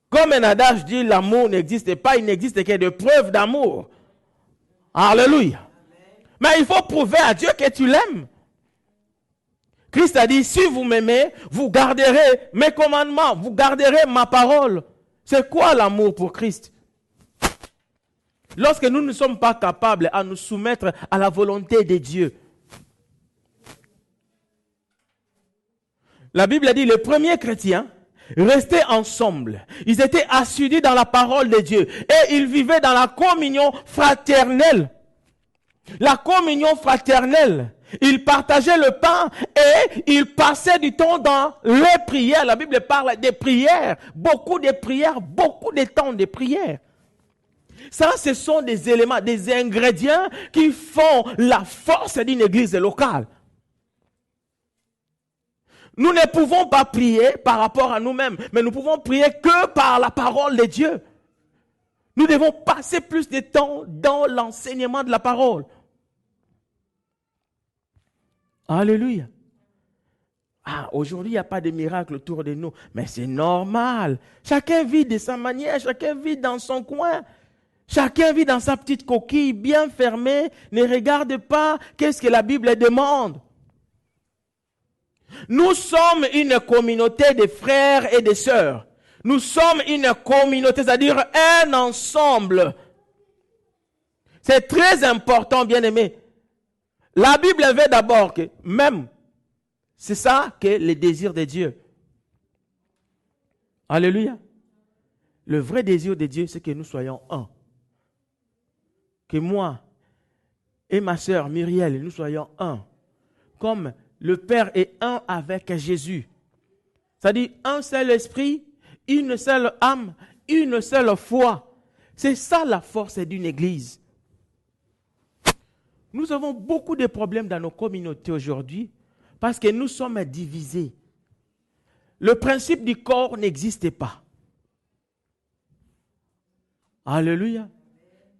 Comme un adage dit, l'amour n'existe pas, il n'existe que des preuves d'amour. Alléluia. Mais il faut prouver à Dieu que tu l'aimes. Christ a dit, si vous m'aimez, vous garderez mes commandements, vous garderez ma parole. C'est quoi l'amour pour Christ? Lorsque nous ne sommes pas capables à nous soumettre à la volonté de Dieu. La Bible dit, les premiers chrétiens restaient ensemble. Ils étaient assidus dans la parole de Dieu. Et ils vivaient dans la communion fraternelle. La communion fraternelle. Ils partageaient le pain et ils passaient du temps dans les prières. La Bible parle des prières. Beaucoup de prières, beaucoup de temps de prières. Ça, ce sont des éléments, des ingrédients qui font la force d'une église locale. Nous ne pouvons pas prier par rapport à nous-mêmes, mais nous pouvons prier que par la parole de Dieu. Nous devons passer plus de temps dans l'enseignement de la parole. Alléluia. Ah, aujourd'hui, il n'y a pas de miracle autour de nous, mais c'est normal. Chacun vit de sa manière, chacun vit dans son coin. Chacun vit dans sa petite coquille bien fermée, ne regarde pas qu'est-ce que la Bible demande. Nous sommes une communauté de frères et de sœurs. Nous sommes une communauté, c'est-à-dire un ensemble. C'est très important, bien-aimés. La Bible veut d'abord que même, c'est ça que le désir de Dieu. Alléluia. Le vrai désir de Dieu, c'est que nous soyons un. Que moi et ma sœur Myriel, nous soyons un. Comme le Père est un avec Jésus. C'est-à-dire un seul esprit, une seule âme, une seule foi. C'est ça la force d'une église. Nous avons beaucoup de problèmes dans nos communautés aujourd'hui parce que nous sommes divisés. Le principe du corps n'existe pas. Alléluia.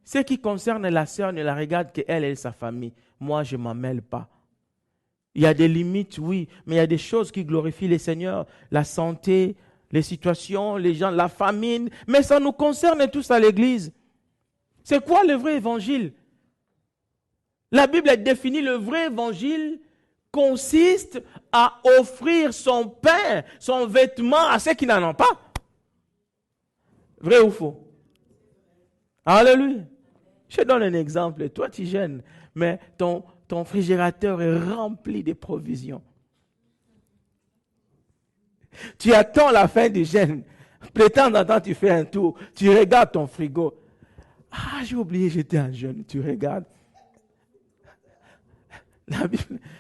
Ce qui concerne la sœur ne la regarde qu'elle et sa famille. Moi, je ne m'en mêle pas. Il y a des limites, oui, mais il y a des choses qui glorifient le Seigneur. La santé, les situations, les gens, la famine. Mais ça nous concerne tous à l'église. C'est quoi le vrai évangile? La Bible définit le vrai évangile consiste à offrir son pain, son vêtement à ceux qui n'en ont pas. Vrai ou faux? Alléluia. Je donne un exemple. Toi, tu jeûnes, mais ton réfrigérateur est rempli de provisions. Tu attends la fin du jeûne. De temps en temps, tu fais un tour. Tu regardes ton frigo. Ah, j'ai oublié, j'étais en jeûne. Tu regardes.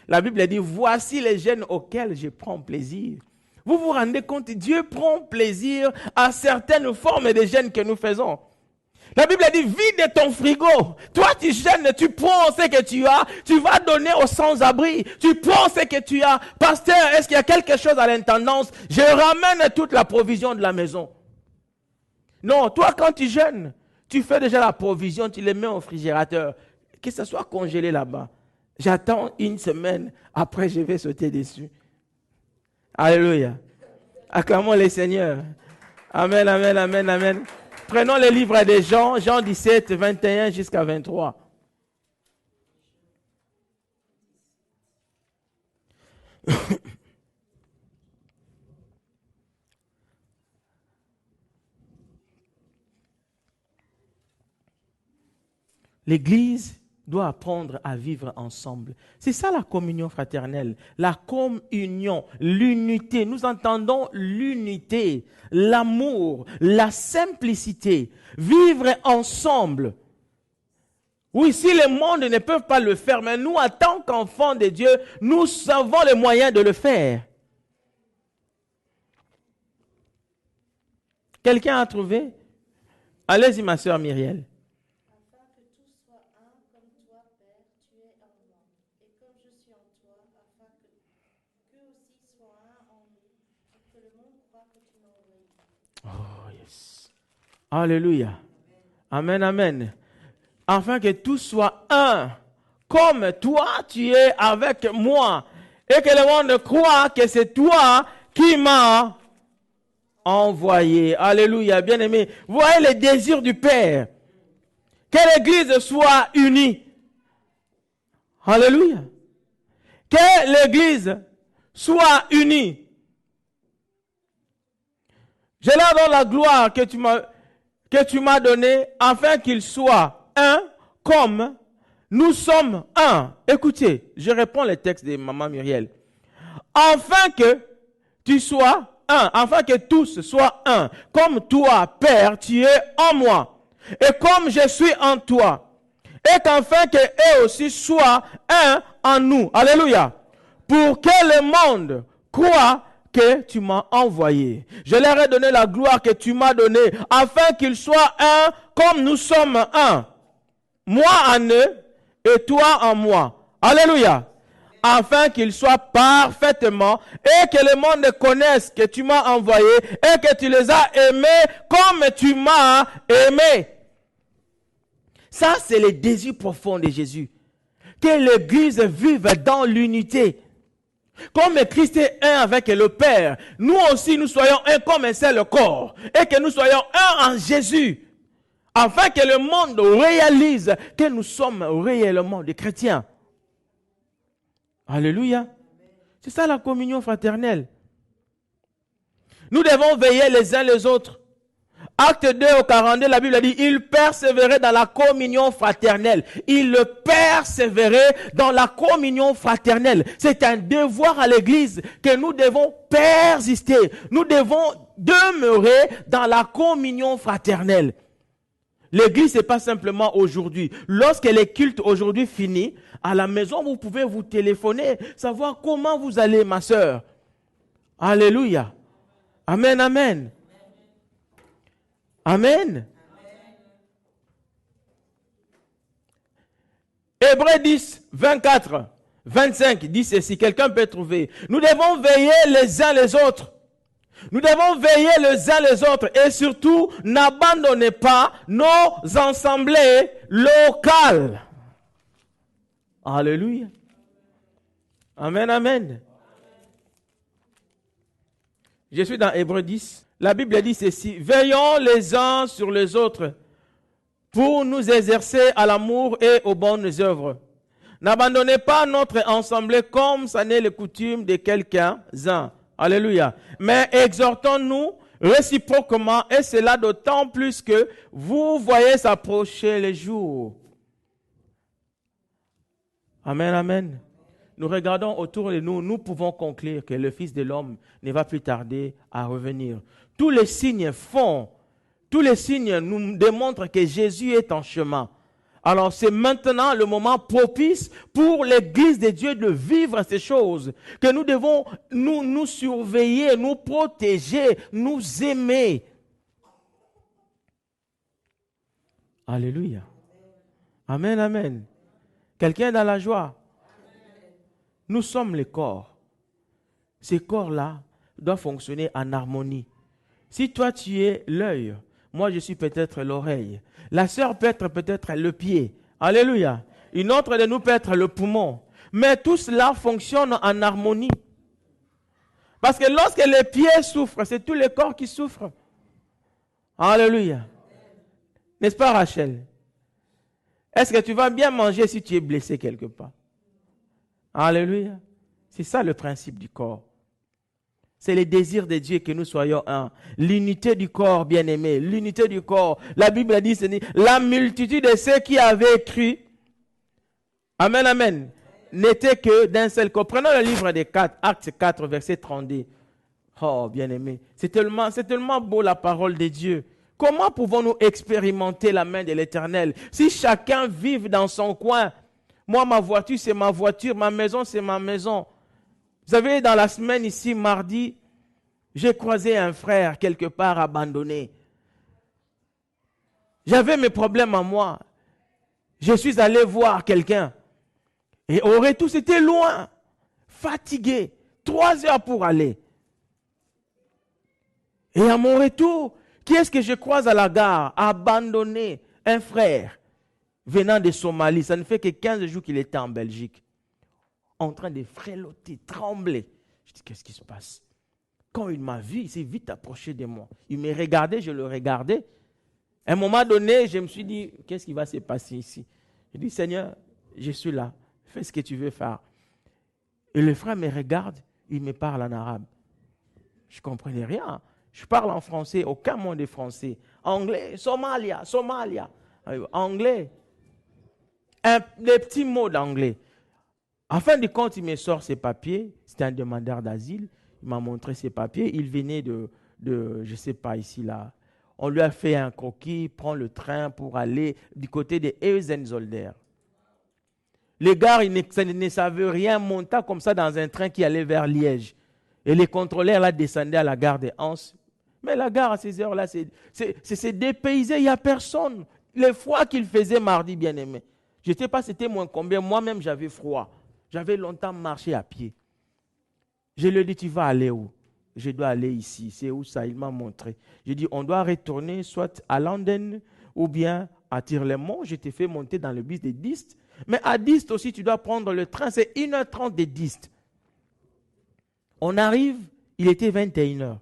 La Bible dit, voici les jeûnes auxquels je prends plaisir. Vous vous rendez compte, Dieu prend plaisir à certaines formes de jeûnes que nous faisons. La Bible dit, vide ton frigo. Toi, tu jeûnes, tu prends ce que tu as, tu vas donner aux sans-abri. Tu prends ce que tu as. Pasteur, est-ce qu'il y a quelque chose à l'intendance? Je ramène toute la provision de la maison. Non, toi, quand tu jeûnes, tu fais déjà la provision, tu les mets au réfrigérateur. Que ce soit congelé là-bas. J'attends une semaine, après je vais sauter dessus. Alléluia. Acclamons le Seigneur. Amen, amen, amen, amen. Prenons le livre de Jean, Jean 17, 21 jusqu'à 23. L'Église doit apprendre à vivre ensemble. C'est ça la communion fraternelle, la communion, l'unité. Nous entendons l'unité, l'amour, la simplicité, vivre ensemble. Oui, si le monde ne peut pas le faire, mais nous, en tant qu'enfants de Dieu, nous avons les moyens de le faire. Quelqu'un a trouvé? Allez-y, ma sœur Myriel. Oh, yes. Alléluia. Amen, amen. Afin que tout soit un, comme toi tu es avec moi, et que le monde croit que c'est toi qui m'as envoyé. Alléluia, bien-aimé. Voyez le désir du Père. Que l'Église soit unie. Alléluia. Que l'Église soit unie. Je leur donne la gloire que tu m'as donnée, afin qu'ils soient un, comme nous sommes un. Écoutez, je réponds le texte de Maman Myriel. Afin que tu sois un, afin que tous soient un, comme toi, Père, tu es en moi, et comme je suis en toi, et qu'afin que eux aussi soient un en nous. Alléluia. Pour que le monde croit que tu m'as envoyé. Je leur ai donné la gloire que tu m'as donnée, afin qu'ils soient un comme nous sommes un. Moi en eux et toi en moi. Alléluia. Afin qu'ils soient parfaitement et que le monde connaisse que tu m'as envoyé et que tu les as aimés comme tu m'as aimé. Ça, c'est le désir profond de Jésus. Que l'Église vive dans l'unité. Comme Christ est un avec le Père, nous aussi nous soyons un comme un seul corps. Et que nous soyons un en Jésus. Afin que le monde réalise que nous sommes réellement des chrétiens. Alléluia. C'est ça la communion fraternelle. Nous devons veiller les uns les autres. Acte 2 au 42, la Bible dit, il persévérait dans la communion fraternelle. Il persévérait dans la communion fraternelle. C'est un devoir à l'Église que nous devons persister. Nous devons demeurer dans la communion fraternelle. L'Église, ce n'est pas simplement aujourd'hui. Lorsque les cultes aujourd'hui finissent, à la maison, vous pouvez vous téléphoner, savoir comment vous allez, ma sœur. Alléluia. Amen, amen. Amen. Hébreux 10, 24, 25 dit ceci. Quelqu'un peut trouver. Nous devons veiller les uns les autres. Nous devons veiller les uns les autres. Et surtout, n'abandonnez pas nos assemblées locales. Alléluia. Amen, amen. Je suis dans Hébreux 10. La Bible dit ceci, veillons les uns sur les autres pour nous exercer à l'amour et aux bonnes œuvres. N'abandonnez pas notre assemblée comme ça n'est la coutume de quelques-uns. Alléluia. Mais exhortons-nous réciproquement et cela d'autant plus que vous voyez s'approcher les jours. Amen, amen. Nous regardons autour de nous, nous pouvons conclure que le Fils de l'homme ne va plus tarder à revenir. Tous les signes nous démontrent que Jésus est en chemin. Alors c'est maintenant le moment propice pour l'Église de Dieu de vivre ces choses, que nous devons nous surveiller, nous protéger, nous aimer. Alléluia. Amen, amen. Quelqu'un est dans la joie? Nous sommes les corps. Ces corps-là doivent fonctionner en harmonie. Si toi tu es l'œil, moi je suis peut-être l'oreille. La sœur peut être peut-être le pied. Alléluia. Une autre de nous peut être le poumon. Mais tout cela fonctionne en harmonie. Parce que lorsque les pieds souffrent, c'est tout le corps qui souffre. Alléluia. N'est-ce pas Rachel? Est-ce que tu vas bien manger si tu es blessé quelque part? Alléluia. C'est ça le principe du corps. C'est le désir de Dieu que nous soyons un. L'unité du corps, bien-aimé. L'unité du corps. La Bible a dit, la multitude de ceux qui avaient cru, amen, amen, n'était que d'un seul corps. Prenons le livre des Actes 4, verset 32. Oh, bien-aimé. C'est tellement beau la parole de Dieu. Comment pouvons-nous expérimenter la main de l'Éternel si chacun vive dans son coin? Moi, ma voiture, c'est ma voiture. Ma maison, c'est ma maison. Vous savez, dans la semaine ici, mardi, j'ai croisé un frère quelque part abandonné. J'avais mes problèmes à moi. Je suis allé voir quelqu'un. Et au retour, c'était loin. Fatigué. 3 heures pour aller. Et à mon retour, qui est-ce que je croise à la gare? Abandonné. Un frère venant de Somalie. Ça ne fait que 15 jours qu'il était en Belgique. En train de fréloter, trembler. Je dis, qu'est-ce qui se passe? Quand il m'a vu, il s'est vite approché de moi. Il me regardait, je le regardais. À un moment donné, je me suis dit, qu'est-ce qui va se passer ici? Je dis, Seigneur, je suis là. Fais ce que tu veux faire. Et le frère me regarde, il me parle en arabe. Je ne comprenais rien. Je parle en français, aucun mot de français. Anglais, Somalia. Anglais. Des petits mots d'anglais. En fin de compte, il me sort ses papiers. C'était un demandeur d'asile. Il m'a montré ses papiers. Il venait de je ne sais pas, ici, là. On lui a fait un croquis, prend le train pour aller du côté de Eusenzolder. Les gars, ils ne savaient rien, monter comme ça dans un train qui allait vers Liège. Et les contrôleurs, là, descendaient à la gare de Anse. Mais la gare, à ces heures-là, c'est dépaysé, il n'y a personne. Le froid qu'il faisait mardi, bien-aimé. Je ne sais pas c'était moins combien. Moi-même, j'avais froid. J'avais longtemps marché à pied. Je lui ai dit, tu vas aller où? Je dois aller ici. C'est où ça? Il m'a montré. J'ai dit, on doit retourner soit à London ou bien à Tirlemont. Je t'ai fait monter dans le bus de Dist. Mais à Dist aussi, tu dois prendre le train. C'est 1h30 de Dist. On arrive, il était 21h.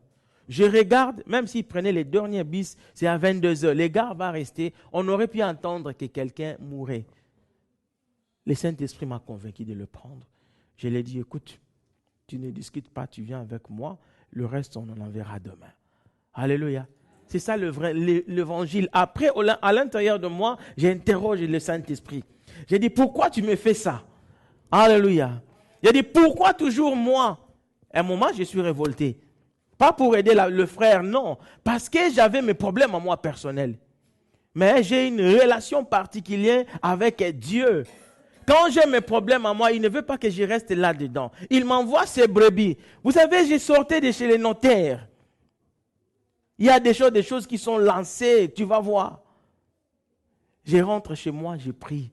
Je regarde, même s'il prenait les derniers bus, c'est à 22h. Les gars vont rester. On aurait pu entendre que quelqu'un mourait. Le Saint-Esprit m'a convaincu de le prendre. Je lui ai dit, écoute, tu ne discutes pas, tu viens avec moi. Le reste, on en verra demain. Alléluia. C'est ça l'évangile. Après, à l'intérieur de moi, j'interroge le Saint-Esprit. J'ai dit, pourquoi tu me fais ça? Alléluia. J'ai dit, pourquoi toujours moi? À un moment, je suis révolté. Pas pour aider le frère, non. Parce que j'avais mes problèmes à moi personnels. Mais j'ai une relation particulière avec Dieu. Quand j'ai mes problèmes à moi, il ne veut pas que je reste là-dedans. Il m'envoie ses brebis. Vous savez, j'ai sorti de chez les notaires. Il y a des choses qui sont lancées, tu vas voir. Je rentre chez moi, je prie.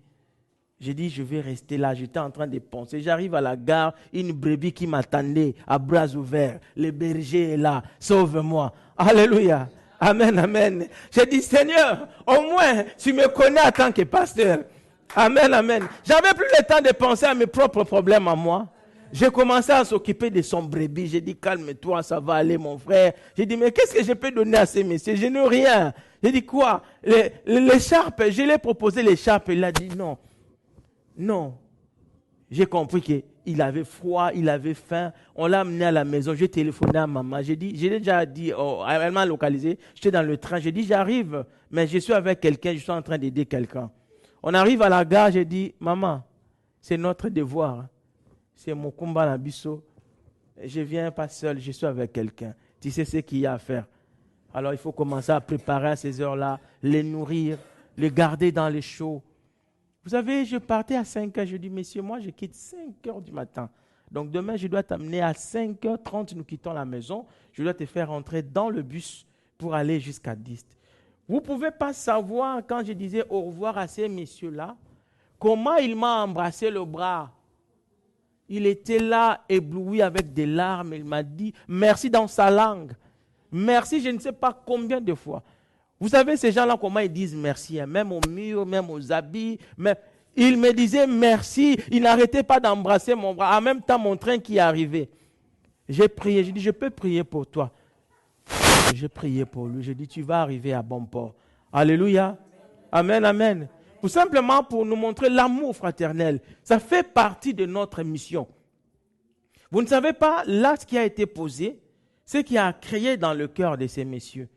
J'ai dit, je vais rester là. J'étais en train de penser. J'arrive à la gare, une brebis qui m'attendait à bras ouverts. Le berger est là. Sauve-moi. Alléluia. Amen, amen. J'ai dit, Seigneur, au moins, tu me connais en tant que pasteur. Amen, amen. J'avais plus le temps de penser à mes propres problèmes à moi. J'ai commencé à s'occuper de son brebis. J'ai dit, calme-toi, ça va aller, mon frère. J'ai dit, mais qu'est-ce que je peux donner à ces messieurs? Je n'ai rien. J'ai dit, quoi? L'écharpe, je lui ai proposé l'écharpe. Il a dit, non. Non. J'ai compris qu'il avait froid, il avait faim. On l'a amené à la maison. J'ai téléphoné à maman. J'ai déjà dit, elle m'a localisé. J'étais dans le train. J'ai dit, j'arrive, mais je suis avec quelqu'un, je suis en train d'aider quelqu'un. On arrive à la gare, j'ai dit, maman, c'est notre devoir. C'est mon combat à Bisso. Je ne viens pas seul, je suis avec quelqu'un. Tu sais ce qu'il y a à faire. Alors il faut commencer à préparer à ces heures-là, les nourrir, les garder dans les chauds. Vous savez, je partais à 5 heures, je dis, messieurs, moi je quitte 5 heures du matin. Donc demain, je dois t'amener à 5h30, nous quittons la maison. Je dois te faire entrer dans le bus pour aller jusqu'à 10. Vous ne pouvez pas savoir, quand je disais au revoir à ces messieurs-là, comment il m'a embrassé le bras. Il était là, ébloui avec des larmes. Il m'a dit merci dans sa langue. Merci, je ne sais pas combien de fois. Vous savez, ces gens-là, comment ils disent merci, hein? Même aux murs, même aux habits. Même... Il me disait merci. Il n'arrêtait pas d'embrasser mon bras. En même temps, mon train qui est arrivé. J'ai prié. J'ai dit, je peux prier pour toi. J'ai prié pour lui. J'ai dit, tu vas arriver à bon port. Alléluia. Amen, amen. Tout simplement pour nous montrer l'amour fraternel. Ça fait partie de notre mission. Vous ne savez pas, l'acte qui a été posé, ce qui a créé dans le cœur de ces messieurs.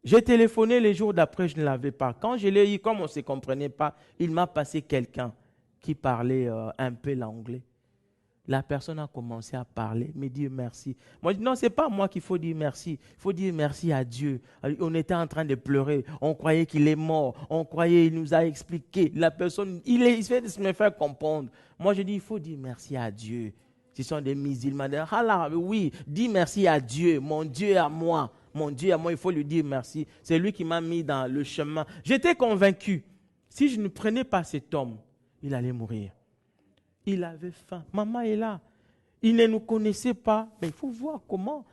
J'ai téléphoné les jours d'après, je ne l'avais pas. Quand je l'ai eu, comme on ne se comprenait pas, il m'a passé quelqu'un qui parlait un peu l'anglais. La personne a commencé à parler, me dire merci. Moi, je dis non, ce n'est pas moi qu'il faut dire merci. Il faut dire merci à Dieu. On était en train de pleurer. On croyait qu'il est mort. On croyait qu'il nous a expliqué. La personne, il fait de me faire comprendre. Moi, je dis, il faut dire merci à Didit, ce sont des musulmans. Ah là, oui, dis merci à Dieu. Mon Dieu à moi. Mon Dieu à moi, il faut lui dire merci. C'est lui qui m'a mis dans le chemin. J'étais convaincu. Si je ne prenais pas cet homme, il allait mourir. Il avait faim. Maman est là. Il ne nous connaissait pas. Mais il faut voir comment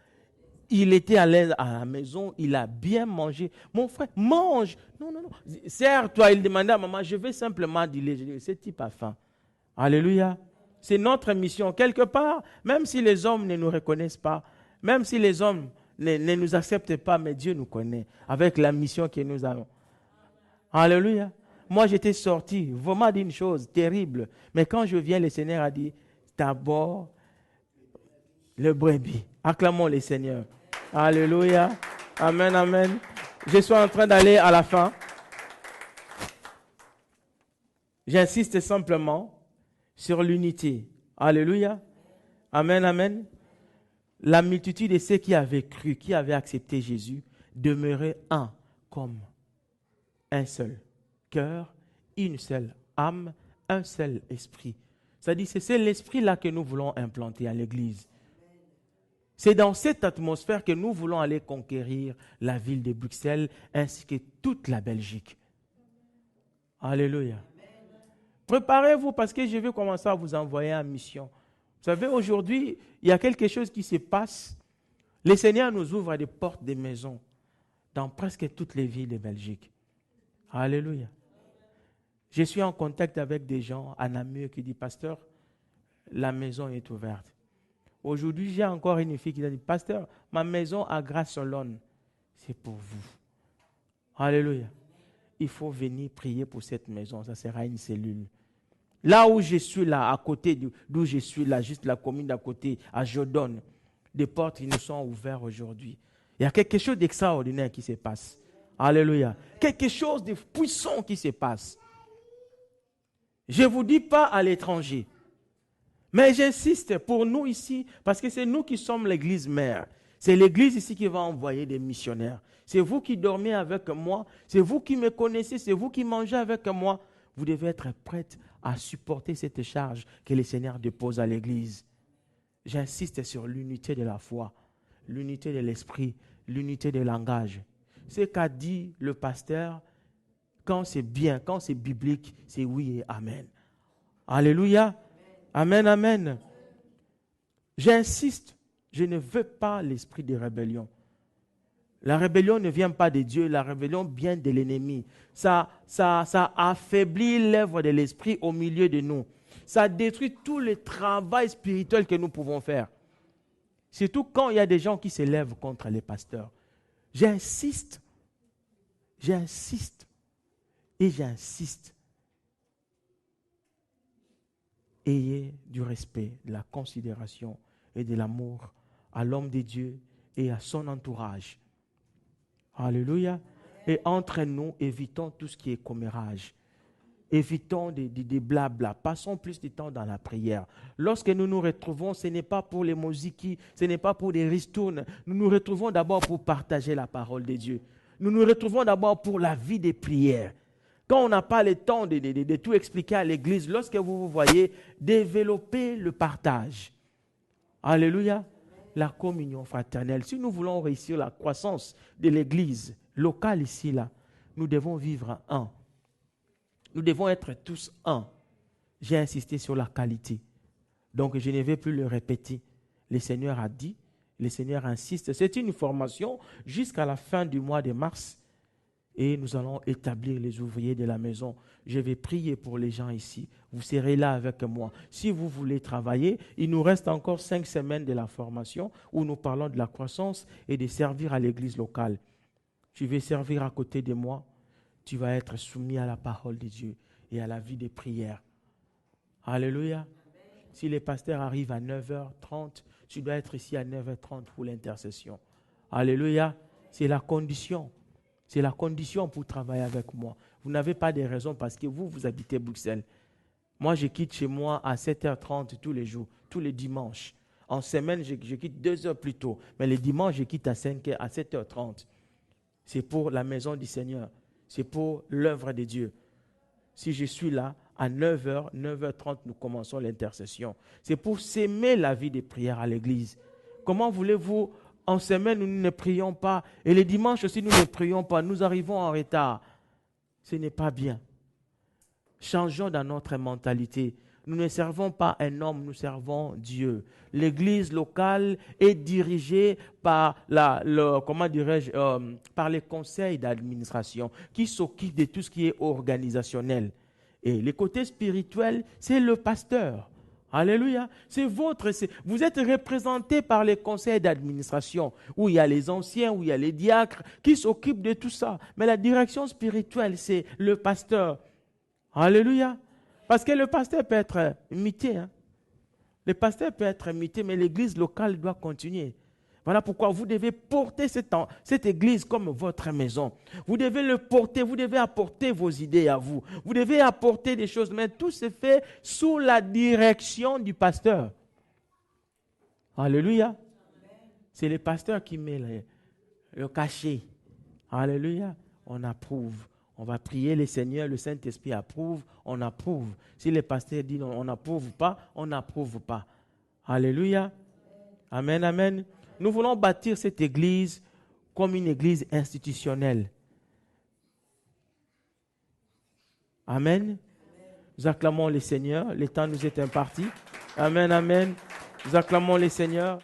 il était à l'aise à la maison. Il a bien mangé. Mon frère, mange. Non, non, non. Serre-toi. Il demandait à maman, je vais simplement dire, je dis, ce type a faim. Alléluia. C'est notre mission. Quelque part, même si les hommes ne nous reconnaissent pas, même si les hommes ne nous acceptent pas, mais Dieu nous connaît avec la mission que nous avons. Alléluia. Moi, j'étais sorti, vraiment d'une chose terrible. Mais quand je viens, le Seigneur a dit, d'abord, le brebis. Acclamons le Seigneur. Alléluia. Amen, amen. Je suis en train d'aller à la fin. J'insiste simplement sur l'unité. Alléluia. Amen, amen. La multitude de ceux qui avaient cru, qui avaient accepté Jésus, demeuraient un, comme un seul cœur, une seule âme, un seul esprit. C'est-à-dire, c'est l'esprit-là que nous voulons implanter à l'Église. C'est dans cette atmosphère que nous voulons aller conquérir la ville de Bruxelles ainsi que toute la Belgique. Alléluia. Préparez-vous parce que je vais commencer à vous envoyer en mission. Vous savez, aujourd'hui, il y a quelque chose qui se passe. Le Seigneur nous ouvre des portes des maisons dans presque toutes les villes de Belgique. Alléluia. Je suis en contact avec des gens à Namur qui disent, pasteur, la maison est ouverte. Aujourd'hui, j'ai encore une fille qui a dit, pasteur, ma maison à Grâce-sur-Lonne, c'est pour vous. Alléluia. Il faut venir prier pour cette maison, ça sera une cellule. Là où je suis, là, à côté d'où je suis, là, juste la commune d'à côté, à Jodone, des portes qui nous sont ouvertes aujourd'hui. Il y a quelque chose d'extraordinaire qui se passe. Alléluia. Quelque chose de puissant qui se passe. Je ne vous dis pas à l'étranger. Mais j'insiste pour nous ici, parce que c'est nous qui sommes l'église mère. C'est l'église ici qui va envoyer des missionnaires. C'est vous qui dormez avec moi. C'est vous qui me connaissez. C'est vous qui mangez avec moi. Vous devez être prête à supporter cette charge que le Seigneur dépose à l'église. J'insiste sur l'unité de la foi, l'unité de l'esprit, l'unité de langage. Ce qu'a dit le pasteur, quand c'est bien, quand c'est biblique, c'est oui et amen. Alléluia. Amen, amen. J'insiste, je ne veux pas l'esprit de rébellion. La rébellion ne vient pas de Dieu, la rébellion vient de l'ennemi. Ça affaiblit l'œuvre de l'esprit au milieu de nous. Ça détruit tout le travail spirituel que nous pouvons faire. Surtout quand il y a des gens qui s'élèvent contre les pasteurs. J'insiste. Ayez du respect, de la considération et de l'amour à l'homme de Dieu et à son entourage. Alléluia. Et entre nous, évitons tout ce qui est commérage. Évitons des blabla. Passons plus de temps dans la prière. Lorsque nous nous retrouvons, ce n'est pas pour les musiques, ce n'est pas pour des ristournes. Nous nous retrouvons d'abord pour partager la parole de Dieu. Nous nous retrouvons d'abord pour la vie des prières. Quand on n'a pas le temps de tout expliquer à l'église, lorsque vous voyez, développer le partage. Alléluia. La communion fraternelle. Si nous voulons réussir la croissance de l'église locale ici, là, nous devons vivre un. Nous devons être tous un. J'ai insisté sur la qualité. Donc, je ne vais plus le répéter. Le Seigneur a dit, le Seigneur insiste. C'est une formation jusqu'à la fin du mois de mars. Et nous allons établir les ouvriers de la maison. Je vais prier pour les gens ici. Vous serez là avec moi. Si vous voulez travailler, il nous reste encore 5 semaines de la formation où nous parlons de la croissance et de servir à l'église locale. Tu veux servir à côté de moi. Tu vas être soumis à la parole de Dieu et à la vie des prières. Alléluia. Amen. Si les pasteurs arrivent à 9h30, tu dois être ici à 9h30 pour l'intercession. Alléluia. C'est la condition. C'est la condition pour travailler avec moi. Vous n'avez pas de raison parce que vous habitez Bruxelles. Moi, je quitte chez moi à 7h30 tous les jours, tous les dimanches. En semaine, je quitte 2 heures plus tôt. Mais les dimanches, je quitte à 7h30. C'est pour la maison du Seigneur. C'est pour l'œuvre de Dieu. Si je suis là, à 9h, 9h30, nous commençons l'intercession. C'est pour s'aimer la vie des prières à l'église. Comment voulez-vous, en semaine, nous ne prions pas, et les dimanches aussi, nous ne prions pas, nous arrivons en retard. Ce n'est pas bien. Changeons dans notre mentalité. Nous ne servons pas un homme, nous servons Dieu. L'église locale est dirigée par par les conseils d'administration qui s'occupent de tout ce qui est organisationnel. Et le côté spirituel, c'est le pasteur. Alléluia. Vous êtes représenté par les conseils d'administration où il y a les anciens, où il y a les diacres qui s'occupent de tout ça. Mais la direction spirituelle, c'est le pasteur. Alléluia. Parce que le pasteur peut être imité. Le pasteur peut être imité, mais l'église locale doit continuer. Voilà pourquoi vous devez porter cette église comme votre maison. Vous devez le porter, vous devez apporter vos idées à vous. Vous devez apporter des choses, mais tout se fait sous la direction du pasteur. Alléluia. C'est le pasteur qui met le cachet. Alléluia. On approuve. On va prier le Seigneur, le Saint-Esprit approuve, on approuve. Si le pasteur dit non, on n'approuve pas, on n'approuve pas. Alléluia. Amen, amen. Nous voulons bâtir cette église comme une église institutionnelle. Amen. Nous acclamons le Seigneur. Le temps nous est imparti. Amen, amen. Nous acclamons le Seigneur.